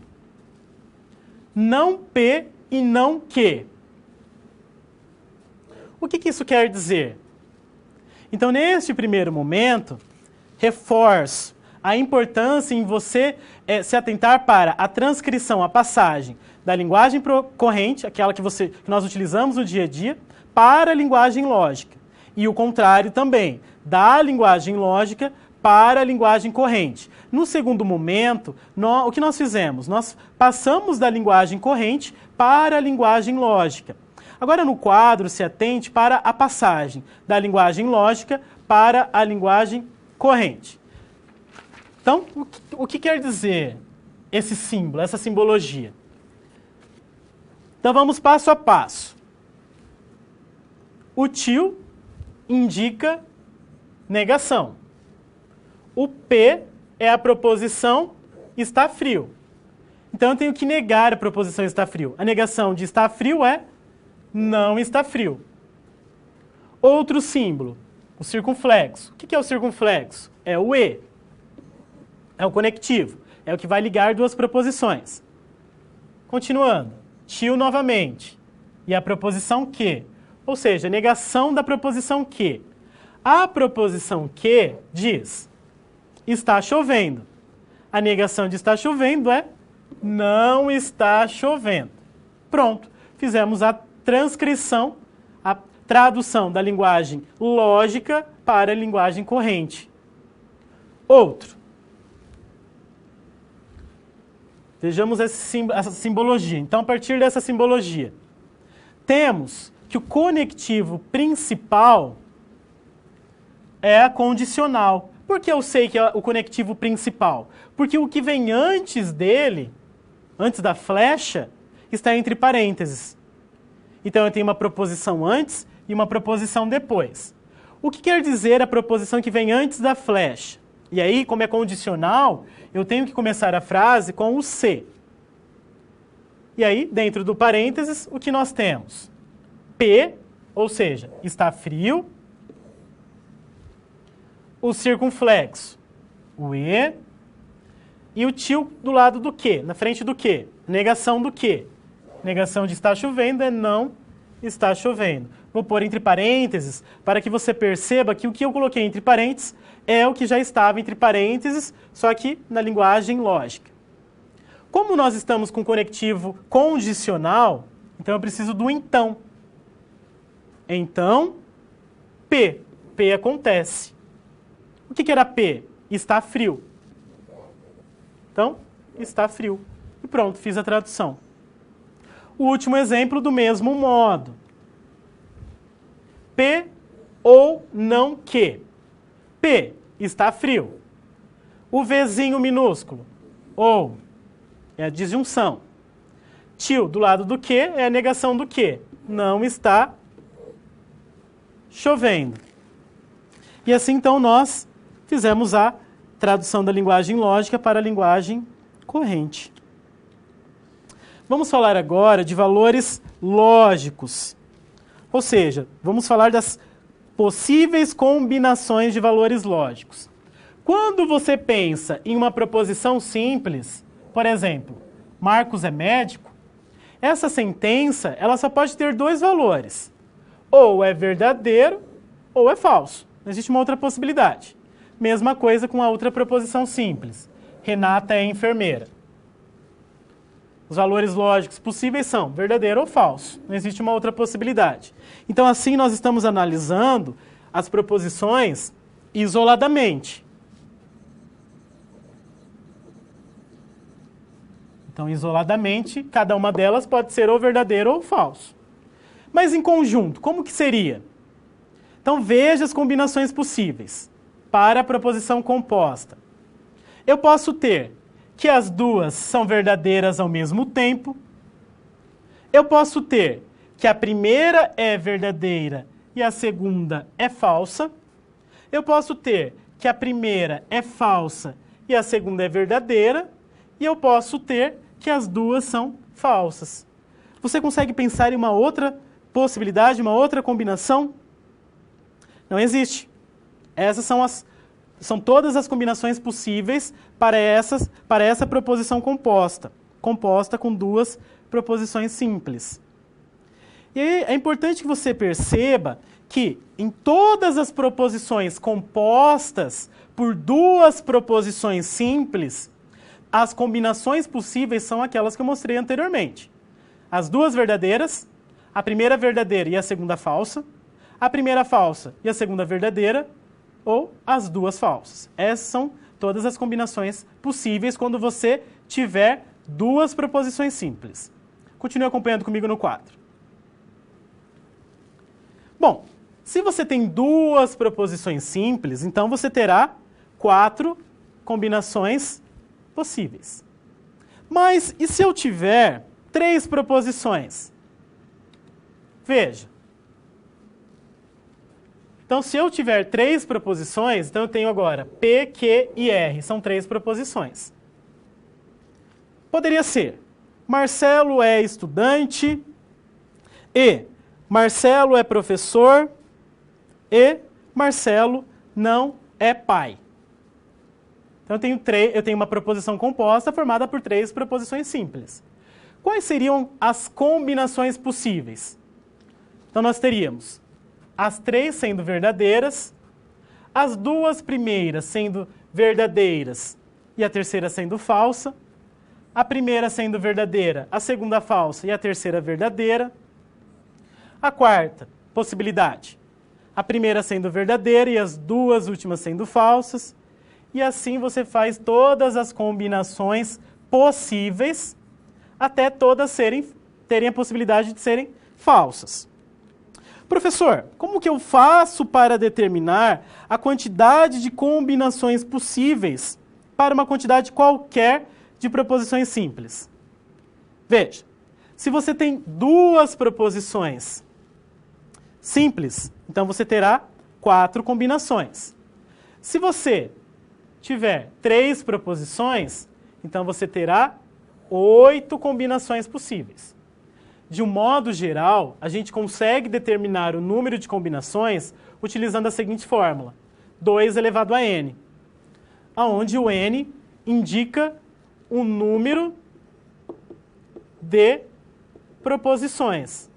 Não P e não Q. O que isso quer dizer? Então, neste primeiro momento, reforço a importância em você se atentar para a transcrição, a passagem da linguagem corrente, aquela que nós utilizamos no dia a dia, para a linguagem lógica. E o contrário também, da linguagem lógica para a linguagem corrente. No segundo momento, o que nós fizemos? Nós passamos da linguagem corrente para a linguagem lógica. Agora, no quadro, se atente para a passagem da linguagem lógica para a linguagem corrente. Então, o que quer dizer esse símbolo, essa simbologia? Então, vamos passo a passo. O til indica negação. O P é a proposição está frio. Então, eu tenho que negar a proposição está frio. A negação de está frio é não está frio. Outro símbolo, o circunflexo. O que é o circunflexo? É o E. É o conectivo. É o que vai ligar duas proposições. Continuando. Til novamente. E a proposição que. Ou seja, a negação da proposição que. A proposição que diz está chovendo. A negação de está chovendo é não está chovendo. Pronto. Fizemos a transcrição, a tradução da linguagem lógica para a linguagem corrente. Outro. Vejamos essa simbologia. Então, a partir dessa simbologia, temos que o conectivo principal é a condicional. Por que eu sei que é o conectivo principal? Porque o que vem antes dele, antes da flecha, está entre parênteses. Então, eu tenho uma proposição antes e uma proposição depois. O que quer dizer a proposição que vem antes da flecha? E aí, como é condicional, eu tenho que começar a frase com o se. E aí, dentro do parênteses, o que nós temos? P, ou seja, está frio. O circunflexo, o E. E o til do lado do que, na frente do que? Negação do que? Negação de está chovendo é não está chovendo. Vou pôr entre parênteses para que você perceba que o que eu coloquei entre parênteses é o que já estava entre parênteses, só que na linguagem lógica. Como nós estamos com conectivo condicional, então eu preciso do então. Então, P. P acontece. O que era P? Está frio. Então, está frio. E pronto, fiz a tradução. O último exemplo do mesmo modo. P ou não que. P, está frio. O Vzinho minúsculo, ou, é a disjunção. Til, do lado do que, é a negação do que. Não está chovendo. E assim, então, nós fizemos a tradução da linguagem lógica para a linguagem corrente. Vamos falar agora de valores lógicos. Ou seja, vamos falar das possíveis combinações de valores lógicos. Quando você pensa em uma proposição simples, por exemplo, Marcos é médico, essa sentença ela só pode ter dois valores. Ou é verdadeiro ou é falso. Não existe uma outra possibilidade. Mesma coisa com a outra proposição simples. Renata é enfermeira. Os valores lógicos possíveis são verdadeiro ou falso. Não existe uma outra possibilidade. Então, assim, nós estamos analisando as proposições isoladamente. Então, isoladamente, cada uma delas pode ser ou verdadeiro ou falso. Mas em conjunto, como que seria? Então, veja as combinações possíveis para a proposição composta. Eu posso ter que as duas são verdadeiras ao mesmo tempo. Eu posso ter que a primeira é verdadeira e a segunda é falsa. Eu posso ter que a primeira é falsa e a segunda é verdadeira. E eu posso ter que as duas são falsas. Você consegue pensar em uma outra possibilidade, uma outra combinação? Não existe. Essas são todas as combinações possíveis para essa proposição composta com duas proposições simples. E aí é importante que você perceba que em todas as proposições compostas por duas proposições simples, as combinações possíveis são aquelas que eu mostrei anteriormente. As duas verdadeiras, a primeira verdadeira e a segunda falsa, a primeira falsa e a segunda verdadeira, ou as duas falsas. Essas são todas as combinações possíveis quando você tiver duas proposições simples. Continue acompanhando comigo no quadro. Bom, se você tem duas proposições simples, então você terá 4 combinações possíveis. Mas e se eu tiver 3 proposições? Veja. Então, se eu tiver 3 proposições, então eu tenho agora P, Q e R. São 3 proposições. Poderia ser: Marcelo é estudante e Marcelo é professor e Marcelo não é pai. Então, eu tenho uma proposição composta formada por 3 proposições simples. Quais seriam as combinações possíveis? Então, nós teríamos as 3 sendo verdadeiras, as 2 primeiras sendo verdadeiras e a terceira sendo falsa, a primeira sendo verdadeira, a segunda falsa e a terceira verdadeira. A quarta possibilidade, a primeira sendo verdadeira e as 2 últimas sendo falsas. E assim você faz todas as combinações possíveis até todas terem a possibilidade de serem falsas. Professor, como que eu faço para determinar a quantidade de combinações possíveis para uma quantidade qualquer de proposições simples? Veja, se você tem 2 proposições simples, então você terá 4 combinações. Se você tiver 3 proposições, então você terá 8 combinações possíveis. De um modo geral, a gente consegue determinar o número de combinações utilizando a seguinte fórmula: 2 elevado a n, onde o n indica o número de proposições.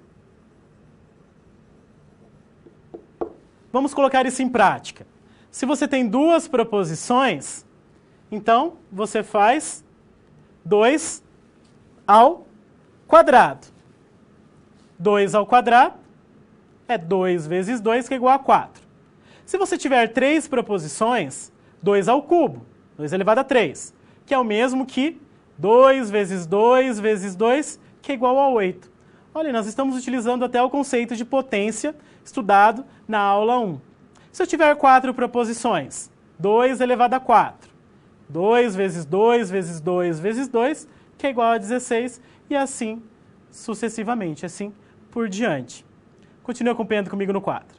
Vamos colocar isso em prática. Se você tem 2 proposições, então você faz 2 ao quadrado. 2 ao quadrado é 2 vezes 2, que é igual a 4. Se você tiver 3 proposições, 2 ao cubo, 2 elevado a 3, que é o mesmo que 2 vezes 2 vezes 2, que é igual a 8. Olha, nós estamos utilizando até o conceito de potência estudado na aula 1. Se eu tiver 4 proposições, 2 elevado a 4, 2 vezes 2 vezes 2 vezes 2, que é igual a 16, e assim sucessivamente, assim por diante. Continue acompanhando comigo no quadro.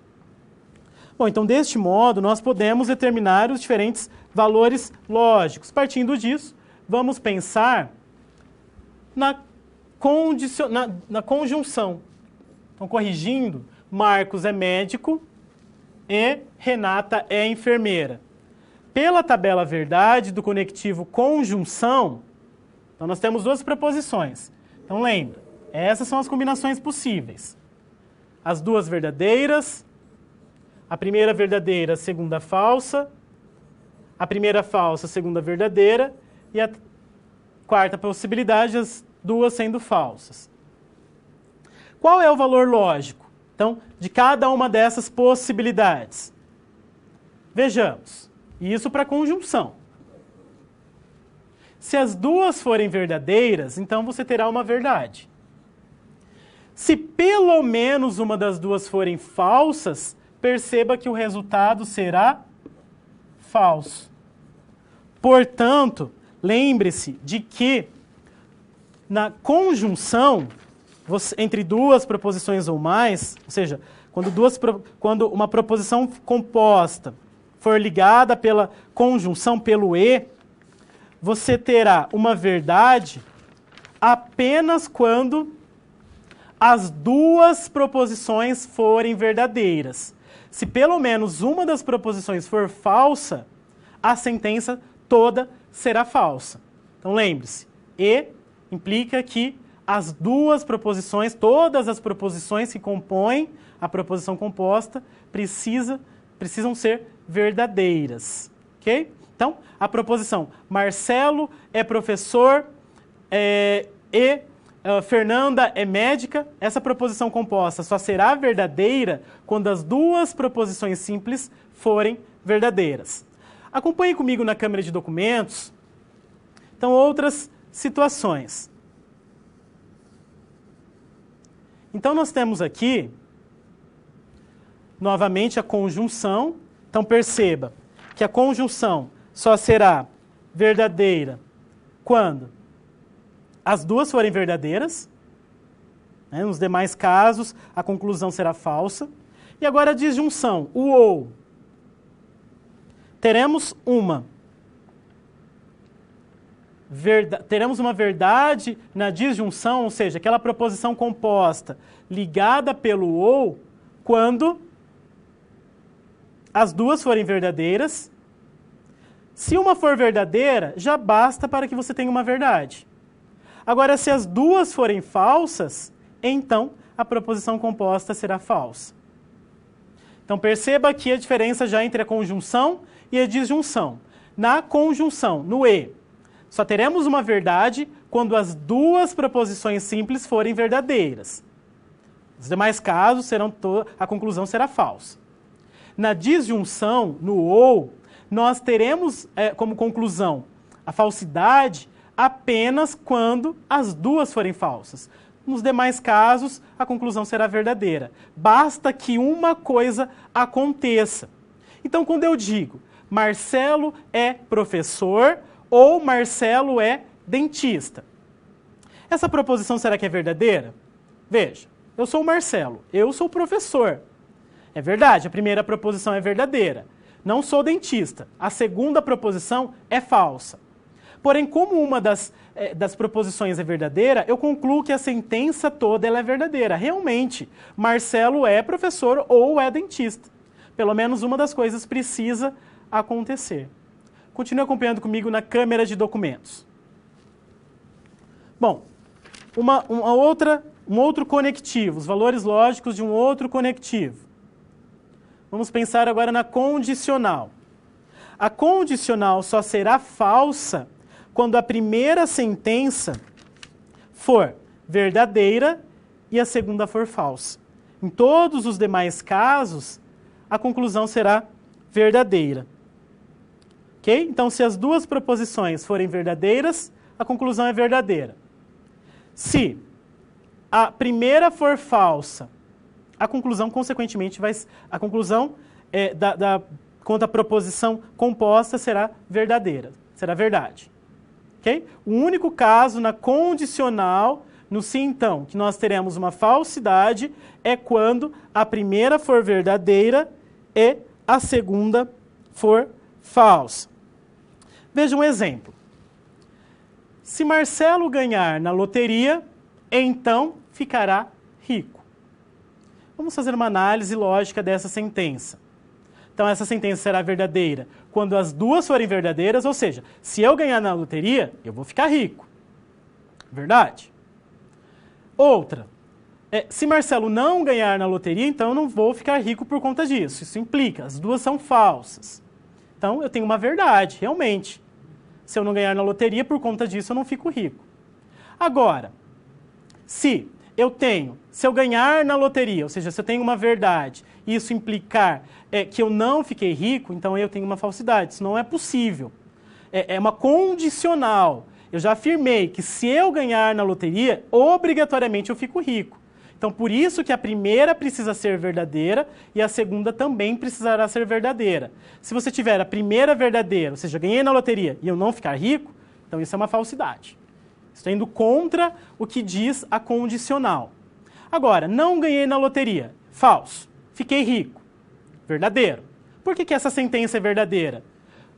Bom, então, deste modo, nós podemos determinar os diferentes valores lógicos. Partindo disso, vamos pensar na conjunção. Então, corrigindo, Marcos é médico e Renata é enfermeira. Pela tabela verdade do conectivo conjunção, então nós temos 2 proposições. Então, lembra, essas são as combinações possíveis. As 2 verdadeiras, a primeira verdadeira, a segunda falsa, a primeira falsa, a segunda verdadeira, e a quarta possibilidade, as 2 sendo falsas. Qual é o valor lógico, então, de cada uma dessas possibilidades? Vejamos, isso para conjunção. Se as 2 forem verdadeiras, então você terá uma verdade. Se pelo menos uma das 2 forem falsas, perceba que o resultado será falso. Portanto, lembre-se de que na conjunção, entre 2 proposições ou mais, ou seja, quando uma proposição composta for ligada pela conjunção, pelo e, você terá uma verdade apenas quando as 2 proposições forem verdadeiras. Se pelo menos uma das proposições for falsa, a sentença toda será falsa. Então, lembre-se, e implica que as duas proposições, todas as proposições que compõem a proposição composta precisam ser verdadeiras, ok? Então, a proposição Marcelo é professor Fernanda é médica, essa proposição composta só será verdadeira quando as duas proposições simples forem verdadeiras. Acompanhe comigo na câmera de documentos, então, outras situações. Então, nós temos aqui, novamente, a conjunção. Então, perceba que a conjunção só será verdadeira quando as duas forem verdadeiras. Né? Nos demais casos, a conclusão será falsa. E agora a disjunção, o ou. Teremos uma verdade na disjunção, ou seja, aquela proposição composta ligada pelo ou, quando as duas forem verdadeiras. Se uma for verdadeira, já basta para que você tenha uma verdade. Agora, se as duas forem falsas, então a proposição composta será falsa. Então, perceba aqui a diferença já entre a conjunção e a disjunção. Na conjunção, no e, só teremos uma verdade quando as duas proposições simples forem verdadeiras. Nos demais casos, a conclusão será falsa. Na disjunção, no ou, nós teremos como conclusão a falsidade apenas quando as duas forem falsas. Nos demais casos, a conclusão será verdadeira. Basta que uma coisa aconteça. Então, quando eu digo Marcelo é professor ou Marcelo é dentista, essa proposição será que é verdadeira? Veja, eu sou o Marcelo, eu sou o professor. É verdade, a primeira proposição é verdadeira. Não sou dentista. A segunda proposição é falsa. Porém, como uma das proposições é verdadeira, eu concluo que a sentença toda ela é verdadeira. Realmente, Marcelo é professor ou é dentista. Pelo menos uma das coisas precisa acontecer. Continue acompanhando comigo na câmera de documentos. Bom, um outro conectivo, os valores lógicos de um outro conectivo. Vamos pensar agora na condicional. A condicional só será falsa quando a primeira sentença for verdadeira e a segunda for falsa. Em todos os demais casos, a conclusão será verdadeira. Ok? Então, se as duas proposições forem verdadeiras, a conclusão é verdadeira. Se a primeira for falsa, a conclusão, consequentemente, a conclusão quanto à proposição composta será verdadeira, será verdade. Okay? O único caso na condicional, no sim, então, que nós teremos uma falsidade, é quando a primeira for verdadeira e a segunda for falsa. Veja um exemplo. Se Marcelo ganhar na loteria, então ficará rico. Vamos fazer uma análise lógica dessa sentença. Então, essa sentença será verdadeira quando as duas forem verdadeiras, ou seja, se eu ganhar na loteria, eu vou ficar rico. Verdade? Outra, se Marcelo não ganhar na loteria, então eu não vou ficar rico por conta disso. Isso implica, as duas são falsas. Então, eu tenho uma verdade, realmente. Se eu não ganhar na loteria, por conta disso, eu não fico rico. Agora, se eu ganhar na loteria, ou seja, se eu tenho uma verdade e isso implicar que eu não fiquei rico, então eu tenho uma falsidade. Isso não é possível. É uma condicional. Eu já afirmei que se eu ganhar na loteria, obrigatoriamente eu fico rico. Então, por isso que a primeira precisa ser verdadeira e a segunda também precisará ser verdadeira. Se você tiver a primeira verdadeira, ou seja, ganhei na loteria e eu não ficar rico, então isso é uma falsidade. Estou indo contra o que diz a condicional. Agora, não ganhei na loteria. Falso. Fiquei rico. Verdadeiro. Por que essa sentença é verdadeira?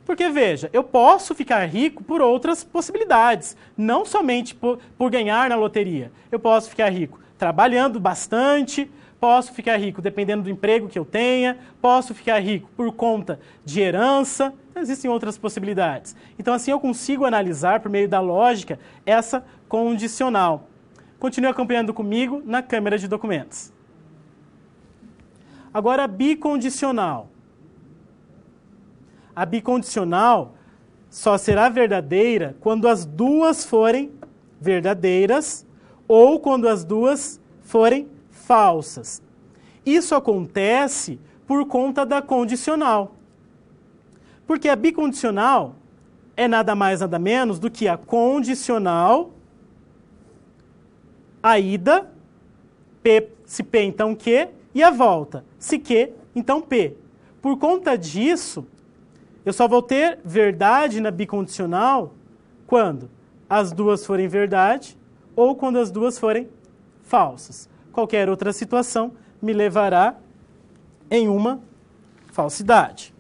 Porque, veja, eu posso ficar rico por outras possibilidades. Não somente por ganhar na loteria. Eu posso ficar rico trabalhando bastante, posso ficar rico dependendo do emprego que eu tenha, posso ficar rico por conta de herança. Existem outras possibilidades. Então, assim, eu consigo analisar, por meio da lógica, essa condicional. Continue acompanhando comigo na câmera de documentos. Agora, a bicondicional. A bicondicional só será verdadeira quando as duas forem verdadeiras ou quando as duas forem falsas. Isso acontece por conta da condicional. Porque a bicondicional é nada mais, nada menos do que a condicional, a ida, P, se P, então Q, e a volta, se Q, então P. Por conta disso, eu só vou ter verdade na bicondicional quando as duas forem verdade ou quando as duas forem falsas. Qualquer outra situação me levará em uma falsidade.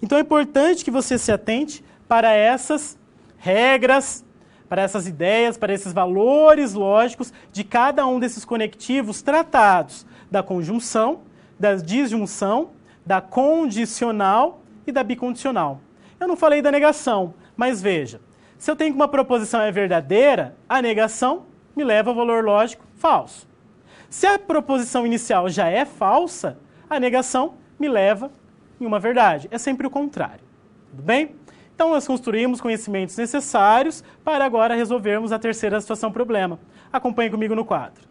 Então é importante que você se atente para essas regras, para essas ideias, para esses valores lógicos de cada um desses conectivos tratados da conjunção, da disjunção, da condicional e da bicondicional. Eu não falei da negação, mas veja, se eu tenho que uma proposição é verdadeira, a negação me leva ao valor lógico falso. Se a proposição inicial já é falsa, a negação me leva em uma verdade. É sempre o contrário. Tudo bem? Então, nós construímos conhecimentos necessários para agora resolvermos a terceira situação problema. Acompanhe comigo no quadro.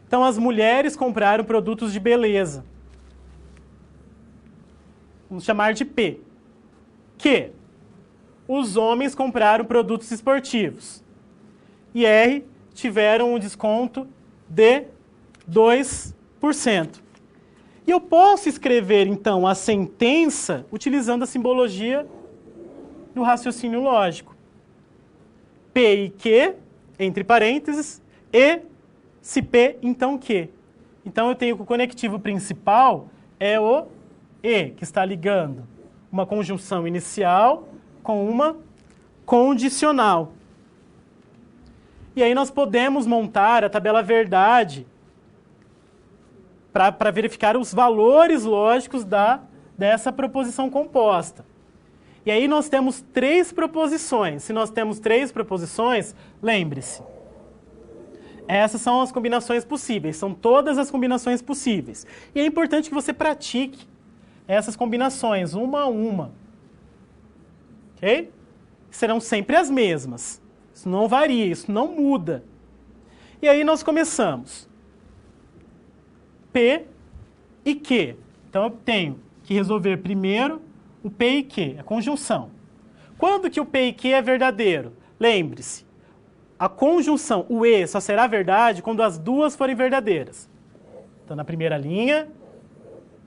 Então, as mulheres compraram produtos de beleza. Vamos chamar de P. Q. Os homens compraram produtos esportivos. E R. Tiveram um desconto de 2%. E eu posso escrever, então, a sentença utilizando a simbologia do raciocínio lógico. P e Q, entre parênteses, e se P, então Q. Então, eu tenho que o conectivo principal é o E, que está ligando uma conjunção inicial com uma condicional. E aí nós podemos montar a tabela verdade para verificar os valores lógicos dessa proposição composta. E aí nós temos 3 proposições. Se nós temos 3 proposições, lembre-se, essas são as combinações possíveis, são todas as combinações possíveis. E é importante que você pratique essas combinações, uma a uma. Ok? Serão sempre as mesmas. Isso não varia, isso não muda. E aí nós começamos. P e Q. Então, eu tenho que resolver primeiro o P e Q, a conjunção. Quando que o P e Q é verdadeiro? Lembre-se, a conjunção, o E, só será verdade quando as duas forem verdadeiras. Então, na primeira linha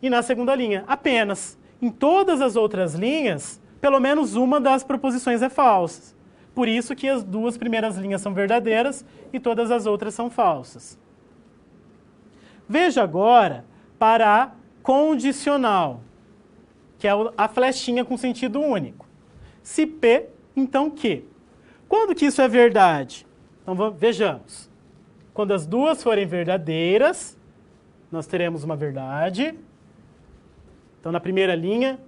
e na segunda linha, apenas. Em todas as outras linhas, pelo menos uma das proposições é falsa. Por isso que as 2 primeiras linhas são verdadeiras e todas as outras são falsas. Veja agora para a condicional, que é a flechinha com sentido único. Se P, então Q. Quando que isso é verdade? Então vejamos. Quando as duas forem verdadeiras, nós teremos uma verdade. Então, na primeira linha,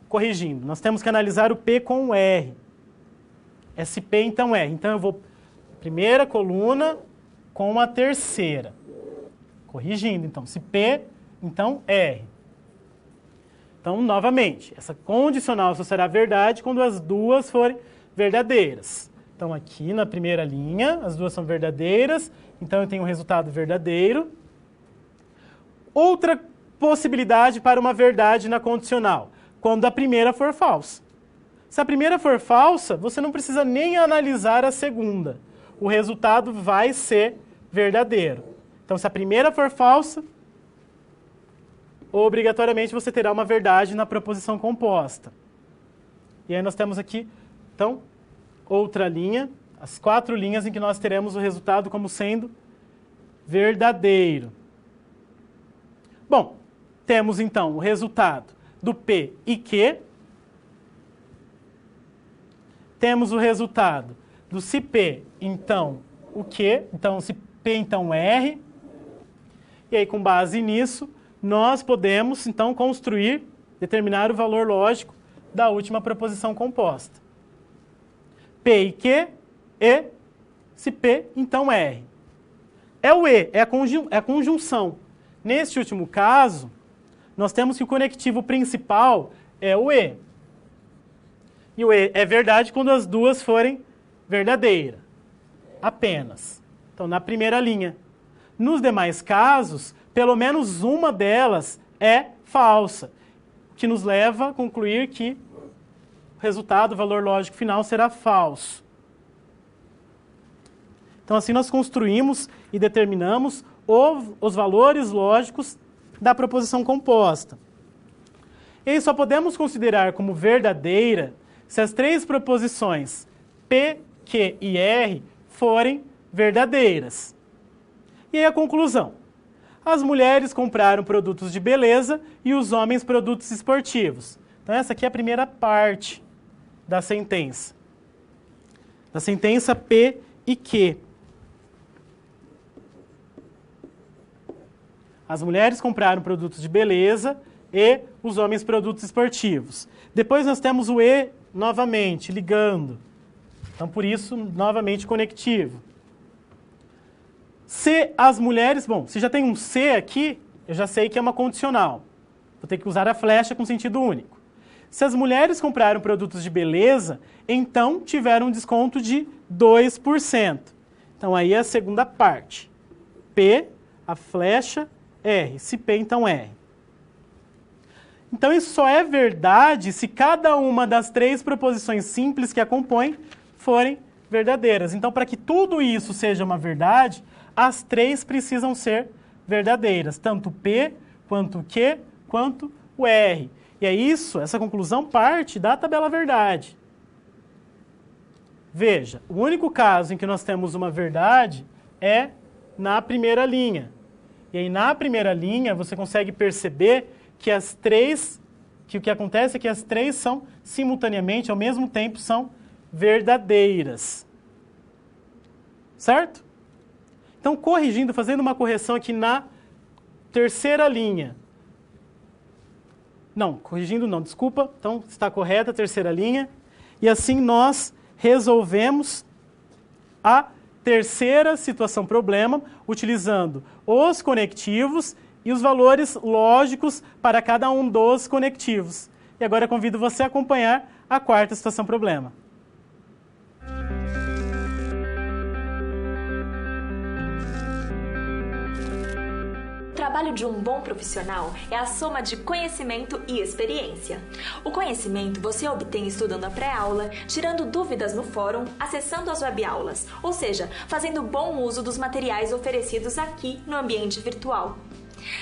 corrigindo, nós temos que analisar o P com o R. É se P, então R. Então, eu vou primeira coluna com a terceira. Corrigindo, então, se P, então R. Então, novamente, essa condicional só será verdade quando as duas forem verdadeiras. Então, aqui na primeira linha, as duas são verdadeiras, então eu tenho um resultado verdadeiro. Outra possibilidade para uma verdade na condicional, quando a primeira for falsa. Se a primeira for falsa, você não precisa nem analisar a segunda. O resultado vai ser verdadeiro. Então, se a primeira for falsa, obrigatoriamente você terá uma verdade na proposição composta. E aí nós temos aqui, então, outra linha, as 4 linhas em que nós teremos o resultado como sendo verdadeiro. Bom, temos então o resultado do P e Q. Temos o resultado do se P, então, o Q. Então, se P, então, R. E aí, com base nisso, nós podemos, então, determinar o valor lógico da última proposição composta. P e Q e Se P, então R. É o E, é a conjunção. Neste último caso, nós temos que o conectivo principal é o E. E o E é verdade quando as duas forem verdadeiras. Apenas. Então, na primeira linha. Nos demais casos, pelo menos uma delas é falsa, o que nos leva a concluir que o resultado, o valor lógico final, será falso. Então, assim nós construímos e determinamos os valores lógicos da proposição composta. E aí só podemos considerar como verdadeira se as três proposições P, Q e R forem verdadeiras. E aí a conclusão. As mulheres compraram produtos de beleza e os homens produtos esportivos. Então essa aqui é a primeira parte da sentença. Da sentença P e Q. As mulheres compraram produtos de beleza e os homens produtos esportivos. Depois nós temos o E novamente, ligando. Então, por isso, novamente conectivo. Se as mulheres... Bom, se já tem um se aqui, eu já sei que é uma condicional. Vou ter que usar a flecha com sentido único. Se as mulheres compraram produtos de beleza, então tiveram um desconto de 2%. Então, aí é a segunda parte. P, a flecha, R. Se P, então R. Então, isso só é verdade se cada uma das três proposições simples que a compõem forem verdadeiras. Então, para que tudo isso seja uma verdade, as três precisam ser verdadeiras, tanto P, quanto Q, quanto o R. E é isso, essa conclusão parte da tabela verdade. Veja, o único caso em que nós temos uma verdade é na primeira linha. E aí, na primeira linha, você consegue perceber que as três, que o que acontece é que as três são, simultaneamente, ao mesmo tempo, são verdadeiras. Certo? Então, corrigindo, fazendo uma correção aqui na terceira linha. Não, corrigindo não, desculpa. Então, está correta a terceira linha. E assim nós resolvemos a terceira situação problema, utilizando os conectivos e os valores lógicos para cada um dos conectivos. E agora eu convido você a acompanhar a quarta situação problema. O trabalho de um bom profissional é a soma de conhecimento e experiência. O conhecimento você obtém estudando a pré-aula, tirando dúvidas no fórum, acessando as webaulas, ou seja, fazendo bom uso dos materiais oferecidos aqui no ambiente virtual.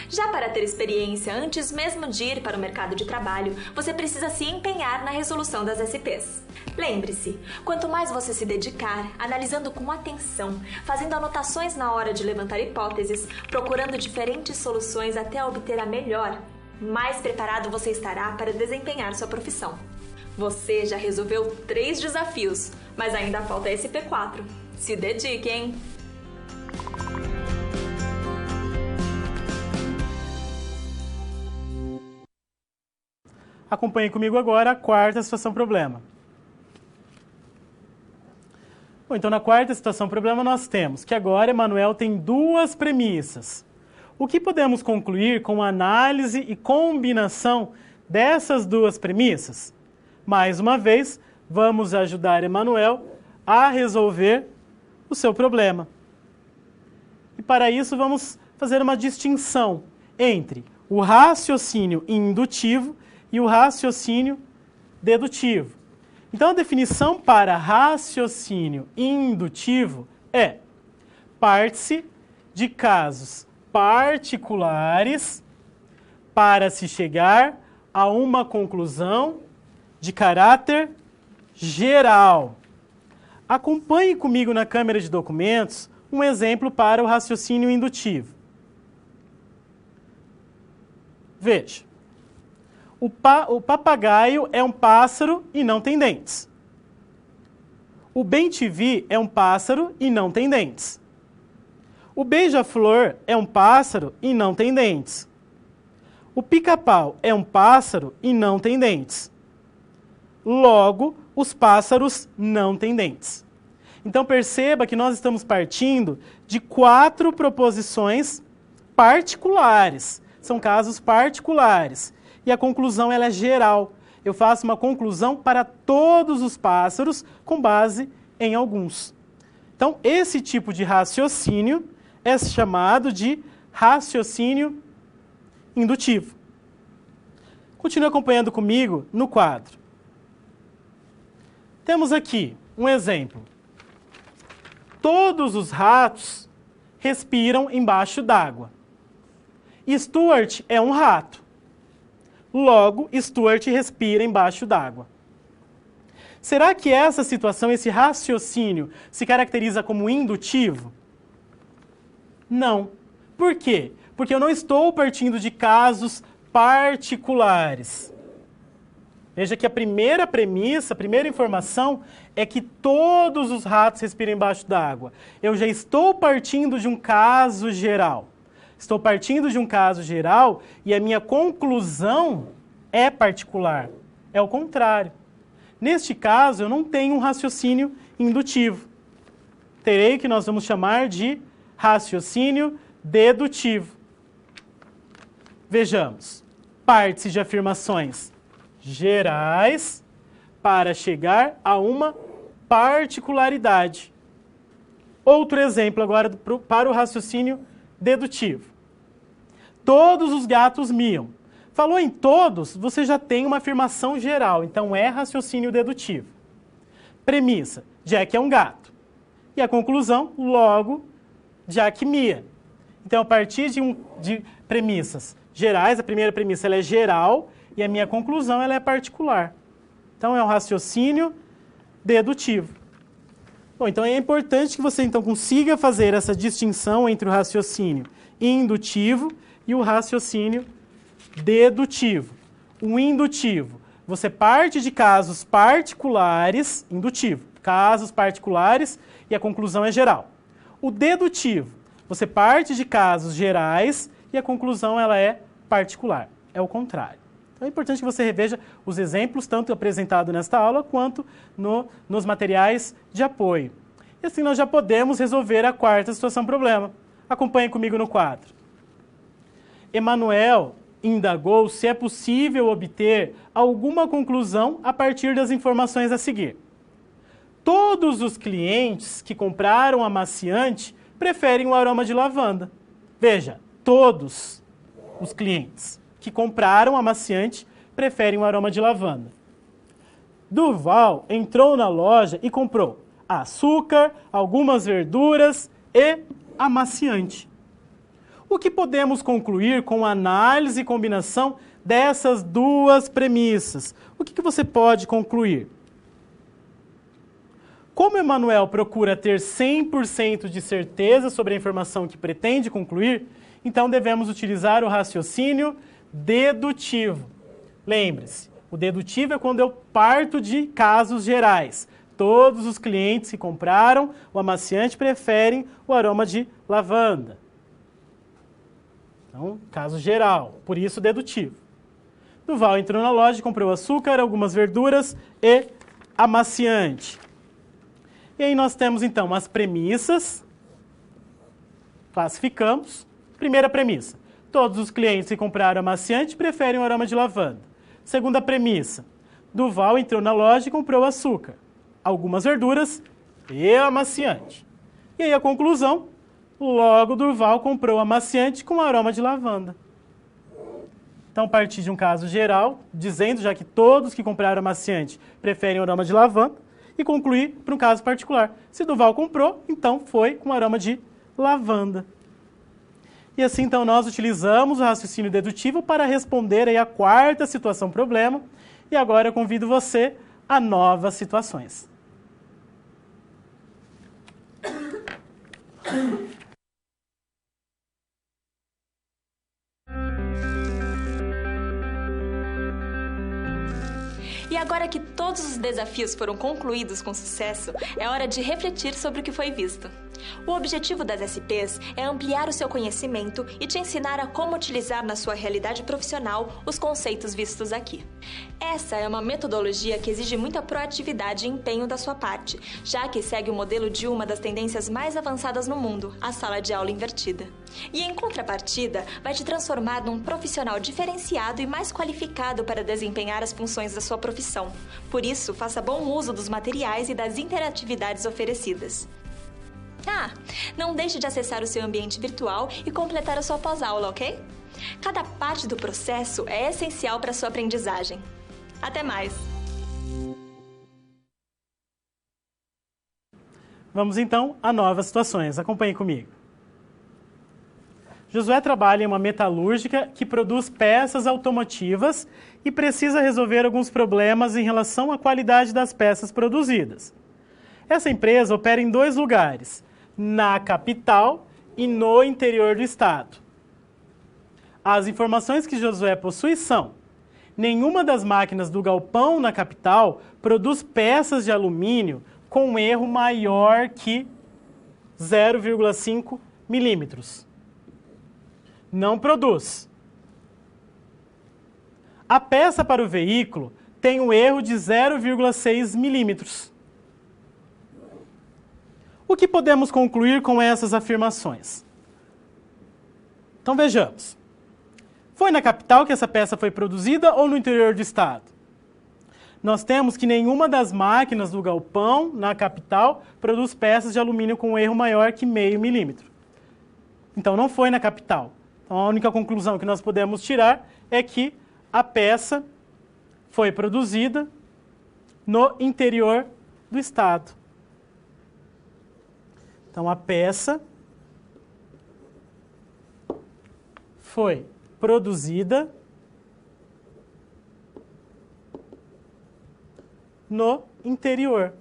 Já para ter experiência antes mesmo de ir para o mercado de trabalho, você precisa se empenhar na resolução das SPs. Lembre-se, quanto mais você se dedicar, analisando com atenção, fazendo anotações na hora de levantar hipóteses, procurando diferentes soluções até obter a melhor, mais preparado você estará para desempenhar sua profissão. Você já resolveu 3 desafios, mas ainda falta SP4. Se dedique, hein? Acompanhe comigo agora a quarta situação problema. Bom, então na quarta situação problema nós temos que agora Emanuel tem duas premissas. O que podemos concluir com a análise e combinação dessas duas premissas? Mais uma vez, vamos ajudar Emanuel a resolver o seu problema. E para isso vamos fazer uma distinção entre o raciocínio indutivo e o raciocínio dedutivo. Então, a definição para raciocínio indutivo é: parte-se de casos particulares para se chegar a uma conclusão de caráter geral. Acompanhe comigo na câmera de documentos um exemplo para o raciocínio indutivo. Veja. O papagaio é um pássaro e não tem dentes. O bem-te-vi é um pássaro e não tem dentes. O beija-flor é um pássaro e não tem dentes. O pica-pau é um pássaro e não tem dentes. Logo, os pássaros não têm dentes. Então perceba que nós estamos partindo de 4 proposições particulares. São casos particulares. E a conclusão ela é geral. Eu faço uma conclusão para todos os pássaros com base em alguns. Então, esse tipo de raciocínio é chamado de raciocínio indutivo. Continue acompanhando comigo no quadro. Temos aqui um exemplo. Todos os ratos respiram embaixo d'água. Stuart é um rato. Logo, Stuart respira embaixo d'água. Será que essa situação, esse raciocínio, se caracteriza como indutivo? Não. Por quê? Porque eu não estou partindo de casos particulares. Veja que a primeira premissa, a primeira informação é que todos os ratos respiram embaixo d'água. Eu já estou partindo de um caso geral. Estou partindo de um caso geral e a minha conclusão é particular. É o contrário. Neste caso, eu não tenho um raciocínio indutivo. Terei o que nós vamos chamar de raciocínio dedutivo. Vejamos. Parte-se de afirmações gerais para chegar a uma particularidade. Outro exemplo agora para o raciocínio dedutivo. Todos os gatos miam. Falou em todos, você já tem uma afirmação geral, então é raciocínio dedutivo. Premissa, Jack é um gato. E a conclusão, logo, Jack mia. Então, a partir de premissas gerais, a primeira premissa ela é geral e a minha conclusão ela é particular. Então, é um raciocínio dedutivo. Bom, então é importante que você então consiga fazer essa distinção entre o raciocínio indutivo e o raciocínio dedutivo. O indutivo, você parte de casos particulares, indutivo, casos particulares e a conclusão é geral. O dedutivo, você parte de casos gerais e a conclusão ela é particular, é o contrário. Então é importante que você reveja os exemplos, tanto apresentados nesta aula, quanto nos materiais de apoio. E assim nós já podemos resolver a quarta situação-problema. Acompanhe comigo no quadro. Emanuel indagou se é possível obter alguma conclusão a partir das informações a seguir. Todos os clientes que compraram amaciante preferem o aroma de lavanda. Veja, todos os clientes que compraram amaciante preferem o aroma de lavanda. Durval entrou na loja e comprou açúcar, algumas verduras e amaciante. O que podemos concluir com a análise e combinação dessas duas premissas? O que você pode concluir? Como Emanuel procura ter 100% de certeza sobre a informação que pretende concluir, então devemos utilizar o raciocínio dedutivo. Lembre-se, o dedutivo é quando eu parto de casos gerais. Todos os clientes que compraram o amaciante preferem o aroma de lavanda. Então, caso geral, por isso dedutivo. Durval entrou na loja e comprou açúcar, algumas verduras e amaciante. E aí nós temos então as premissas, classificamos. Primeira premissa, todos os clientes que compraram amaciante preferem o aroma de lavanda. Segunda premissa, Durval entrou na loja e comprou açúcar, algumas verduras e amaciante. E aí a conclusão, logo Durval comprou amaciante com aroma de lavanda. Então, partir de um caso geral, dizendo já que todos que compraram amaciante preferem o aroma de lavanda, e concluir para um caso particular. Se Durval comprou, então foi com aroma de lavanda. E assim, então, nós utilizamos o raciocínio dedutivo para responder aí a quarta situação-problema. E agora eu convido você a novas situações. E agora que todos os desafios foram concluídos com sucesso, é hora de refletir sobre o que foi visto. O objetivo das SPs é ampliar o seu conhecimento e te ensinar a como utilizar na sua realidade profissional os conceitos vistos aqui. Essa é uma metodologia que exige muita proatividade e empenho da sua parte, já que segue o modelo de uma das tendências mais avançadas no mundo, a sala de aula invertida. E em contrapartida, vai te transformar num profissional diferenciado e mais qualificado para desempenhar as funções da sua profissão. Por isso, faça bom uso dos materiais e das interatividades oferecidas. Não deixe de acessar o seu ambiente virtual e completar a sua pós-aula, ok? Cada parte do processo é essencial para a sua aprendizagem. Até mais! Vamos então a novas situações. Acompanhe comigo. Josué trabalha em uma metalúrgica que produz peças automotivas e precisa resolver alguns problemas em relação à qualidade das peças produzidas. Essa empresa opera em 2 lugares, na capital e no interior do estado. As informações que Josué possui são: nenhuma das máquinas do galpão na capital produz peças de alumínio com um erro maior que 0,5 milímetros. Não produz. A peça para o veículo tem um erro de 0,6 milímetros. O que podemos concluir com essas afirmações? Então vejamos. Foi na capital que essa peça foi produzida ou no interior do estado? Nós temos que nenhuma das máquinas do galpão na capital produz peças de alumínio com um erro maior que 0,5 milímetro. Então não foi na capital. Então a única conclusão que nós podemos tirar é que a peça foi produzida no interior do estado. Então, a peça foi produzida no interior.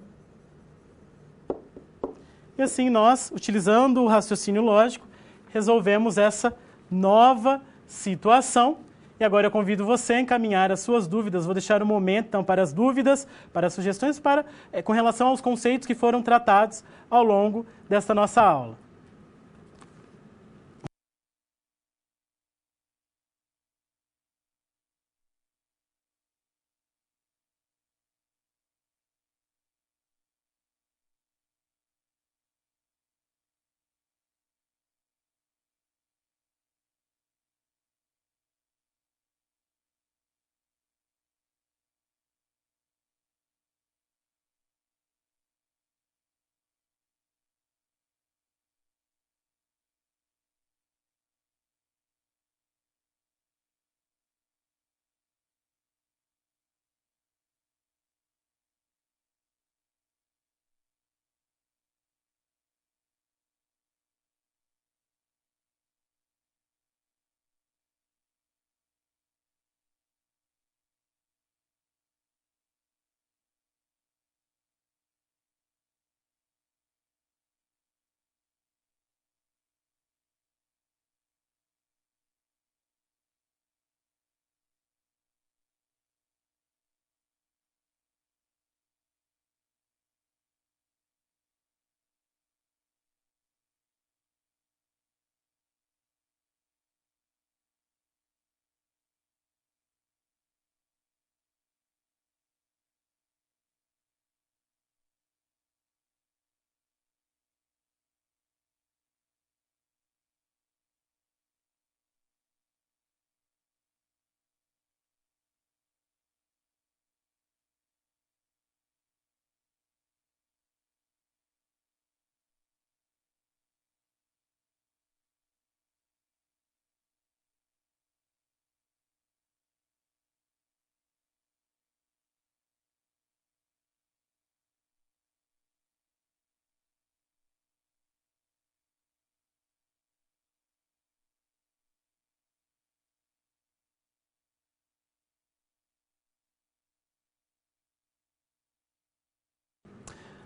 E assim nós, utilizando o raciocínio lógico, resolvemos essa nova situação. E agora eu convido você a encaminhar as suas dúvidas. Vou deixar um momento então, para as dúvidas, para as sugestões, com relação aos conceitos que foram tratados ao longo desta nossa aula.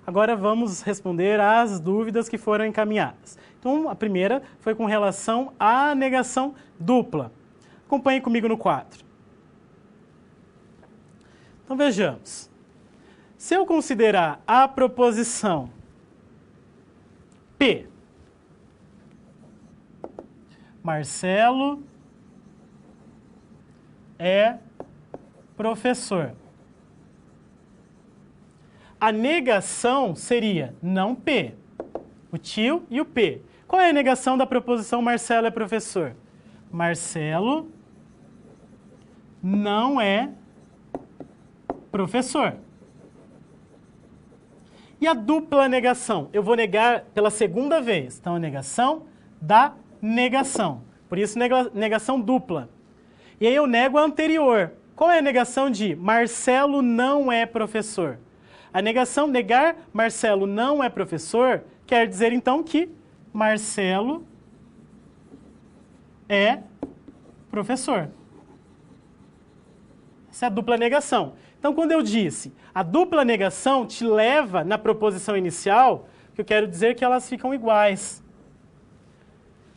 Agora vamos responder às dúvidas que foram encaminhadas. Então, a primeira foi com relação à negação dupla. Acompanhe comigo no quadro. Então, vejamos. Se eu considerar a proposição P Marcelo é professor. A negação seria não P, o tio e o P. Qual é a negação da proposição Marcelo é professor? Marcelo não é professor. E a dupla negação? Eu vou negar pela segunda vez. Então, a negação da negação. Por isso, negação dupla. E aí eu nego a anterior. Qual é a negação de Marcelo não é professor? A negação, negar Marcelo não é professor, quer dizer então que Marcelo é professor. Essa é a dupla negação. Então, quando eu disse a dupla negação te leva na proposição inicial, que eu quero dizer que elas ficam iguais.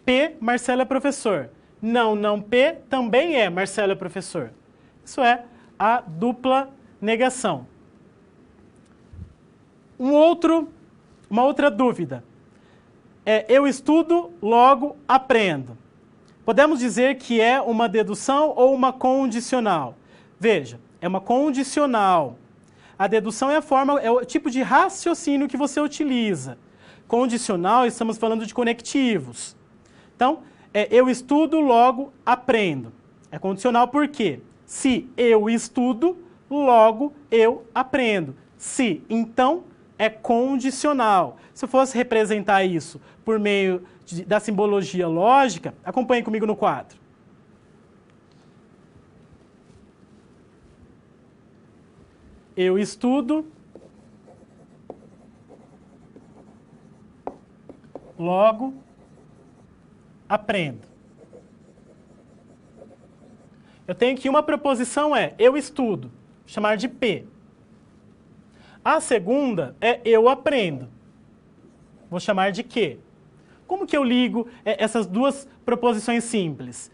P, Marcelo é professor. Não, não P, também é Marcelo é professor. Isso é a dupla negação. Uma outra dúvida. Eu estudo, logo aprendo. Podemos dizer que é uma dedução ou uma condicional? Veja, é uma condicional. A dedução é o tipo de raciocínio que você utiliza. Condicional, estamos falando de conectivos. Então, eu estudo, logo aprendo. É condicional por quê? Se eu estudo, logo eu aprendo. Se, então, é condicional. Se eu fosse representar isso por meio da simbologia lógica, acompanhe comigo no quadro. Eu estudo, logo aprendo. Eu tenho que uma proposição eu estudo, vou chamar de P. A segunda é eu aprendo, vou chamar de Q. Como que eu ligo essas duas proposições simples?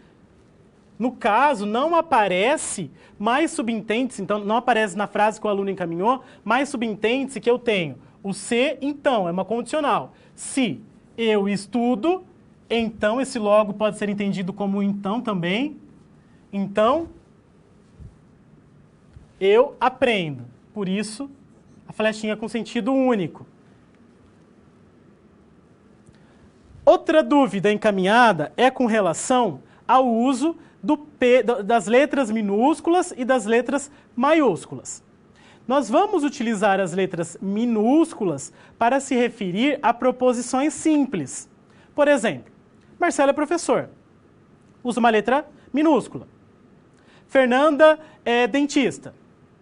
No caso, não aparece mais subentende-se, então não aparece na frase que o aluno encaminhou, mais subentende-se que eu tenho. O se, então, é uma condicional. Se eu estudo, então esse logo pode ser entendido como então também. Então, eu aprendo. Por isso, a flechinha com sentido único. Outra dúvida encaminhada é com relação ao uso das letras minúsculas e das letras maiúsculas. Nós vamos utilizar as letras minúsculas para se referir a proposições simples. Por exemplo, Marcelo é professor. Usa uma letra minúscula. Fernanda é dentista.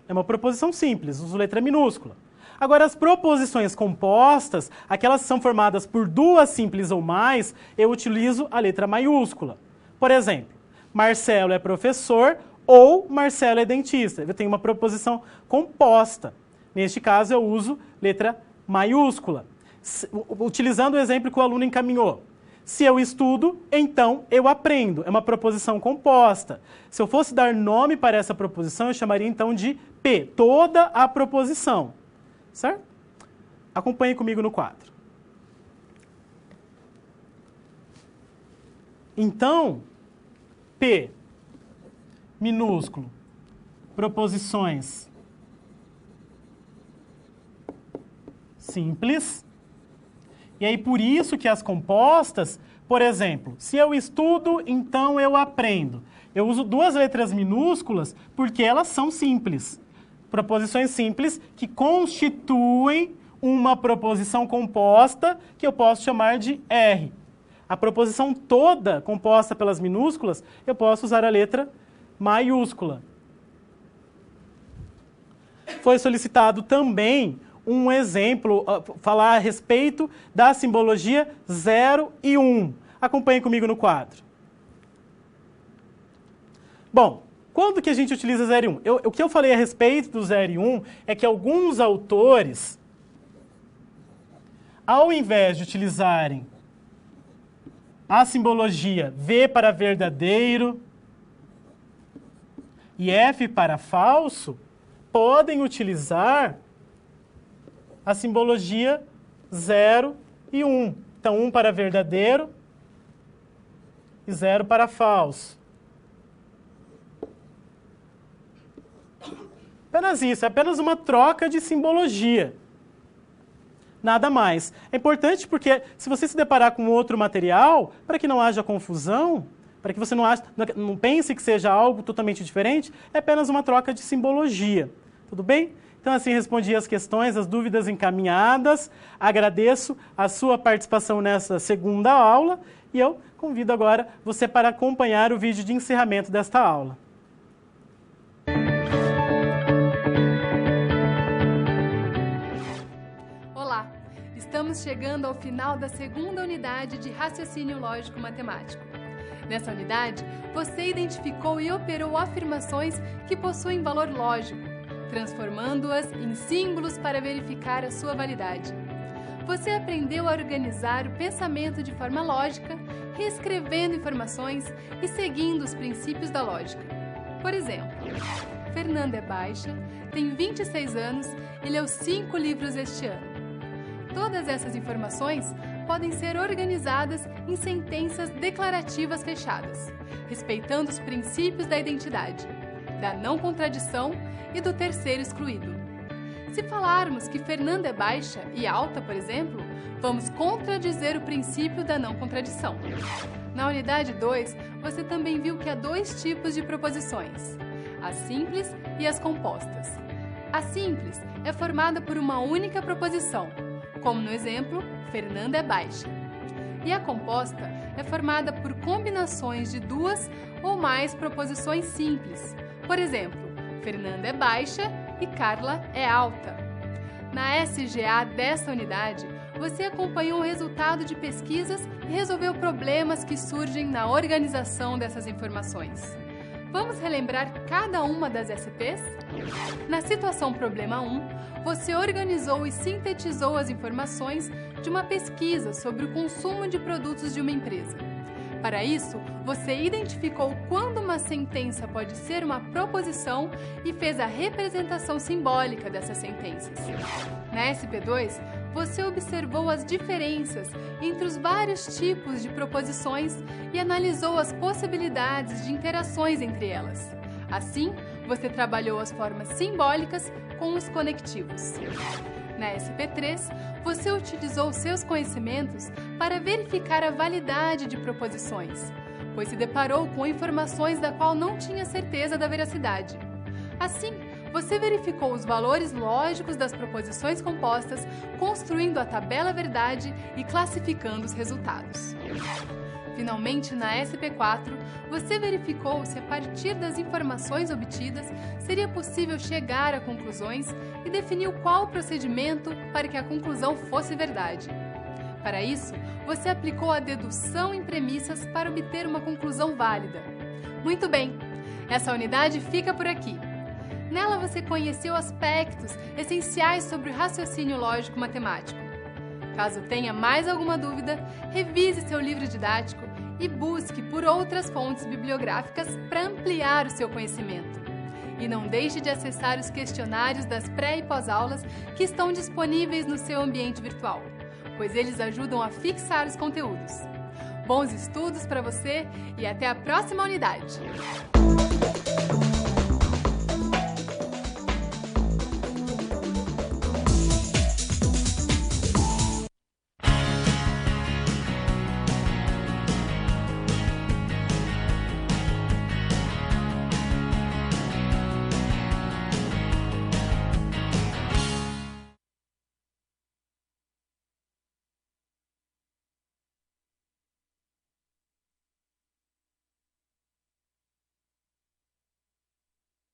É uma proposição simples, uso letra minúscula. Agora, as proposições compostas, aquelas que são formadas por duas simples ou mais, eu utilizo a letra maiúscula. Por exemplo, Marcelo é professor ou Marcelo é dentista. Eu tenho uma proposição composta. Neste caso, eu uso letra maiúscula. Utilizando o exemplo que o aluno encaminhou. Se eu estudo, então eu aprendo. É uma proposição composta. Se eu fosse dar nome para essa proposição, eu chamaria então de P, toda a proposição. Certo? Acompanhe comigo no quadro. Então, P, minúsculo, proposições simples. E aí, por isso que as compostas, por exemplo, se eu estudo, então eu aprendo. Eu uso duas letras minúsculas porque elas são simples. Proposições simples que constituem uma proposição composta que eu posso chamar de R. A proposição toda composta pelas minúsculas, eu posso usar a letra maiúscula. Foi solicitado também um exemplo, falar a respeito da simbologia 0 e 1. Acompanhe comigo no quadro. Bom, quando que a gente utiliza 0 e 1? O que eu falei a respeito do 0 e 1 é que alguns autores, ao invés de utilizarem a simbologia V para verdadeiro e F para falso, podem utilizar a simbologia 0 e 1. Então, 1 para verdadeiro e 0 para falso. Apenas isso, é apenas uma troca de simbologia. Nada mais. É importante porque se você se deparar com outro material, para que não haja confusão, para que você não pense que seja algo totalmente diferente, é apenas uma troca de simbologia. Tudo bem? Então, assim, respondi as questões, as dúvidas encaminhadas. Agradeço a sua participação nessa segunda aula e eu convido agora você para acompanhar o vídeo de encerramento desta aula. Olá! Estamos chegando ao final da segunda unidade de raciocínio lógico matemático. Nessa unidade, você identificou e operou afirmações que possuem valor lógico, transformando-as em símbolos para verificar a sua validade. Você aprendeu a organizar o pensamento de forma lógica, reescrevendo informações e seguindo os princípios da lógica. Por exemplo, Fernanda é baixa, tem 26 anos e leu 5 livros este ano. Todas essas informações podem ser organizadas em sentenças declarativas fechadas, respeitando os princípios da identidade, da não contradição e do terceiro excluído. Se falarmos que Fernanda é baixa e alta, por exemplo, vamos contradizer o princípio da não contradição. Na unidade 2, você também viu que há 2 tipos de proposições, as simples e as compostas. A simples é formada por uma única proposição, como no exemplo, Fernanda é baixa. E a composta é formada por combinações de 2 ou mais proposições simples. Por exemplo, Fernanda é baixa e Carla é alta. Na SGA dessa unidade, você acompanhou o resultado de pesquisas e resolveu problemas que surgem na organização dessas informações. Vamos relembrar cada uma das SPs? Na situação problema 1, você organizou e sintetizou as informações de uma pesquisa sobre o consumo de produtos de uma empresa. Para isso, você identificou quando uma sentença pode ser uma proposição e fez a representação simbólica dessas sentenças. Na SP2, você observou as diferenças entre os vários tipos de proposições e analisou as possibilidades de interações entre elas. Assim, você trabalhou as formas simbólicas com os conectivos. Na SP3, você utilizou seus conhecimentos para verificar a validade de proposições, pois se deparou com informações da qual não tinha certeza da veracidade. Assim, você verificou os valores lógicos das proposições compostas, construindo a tabela verdade e classificando os resultados. Finalmente, na SP4, você verificou se a partir das informações obtidas seria possível chegar a conclusões e definiu qual procedimento para que a conclusão fosse verdade. Para isso, você aplicou a dedução em premissas para obter uma conclusão válida. Muito bem, essa unidade fica por aqui. Nela você conheceu aspectos essenciais sobre o raciocínio lógico matemático. Caso tenha mais alguma dúvida, revise seu livro didático e busque por outras fontes bibliográficas para ampliar o seu conhecimento. E não deixe de acessar os questionários das pré- e pós-aulas que estão disponíveis no seu ambiente virtual, pois eles ajudam a fixar os conteúdos. Bons estudos para você e até a próxima unidade!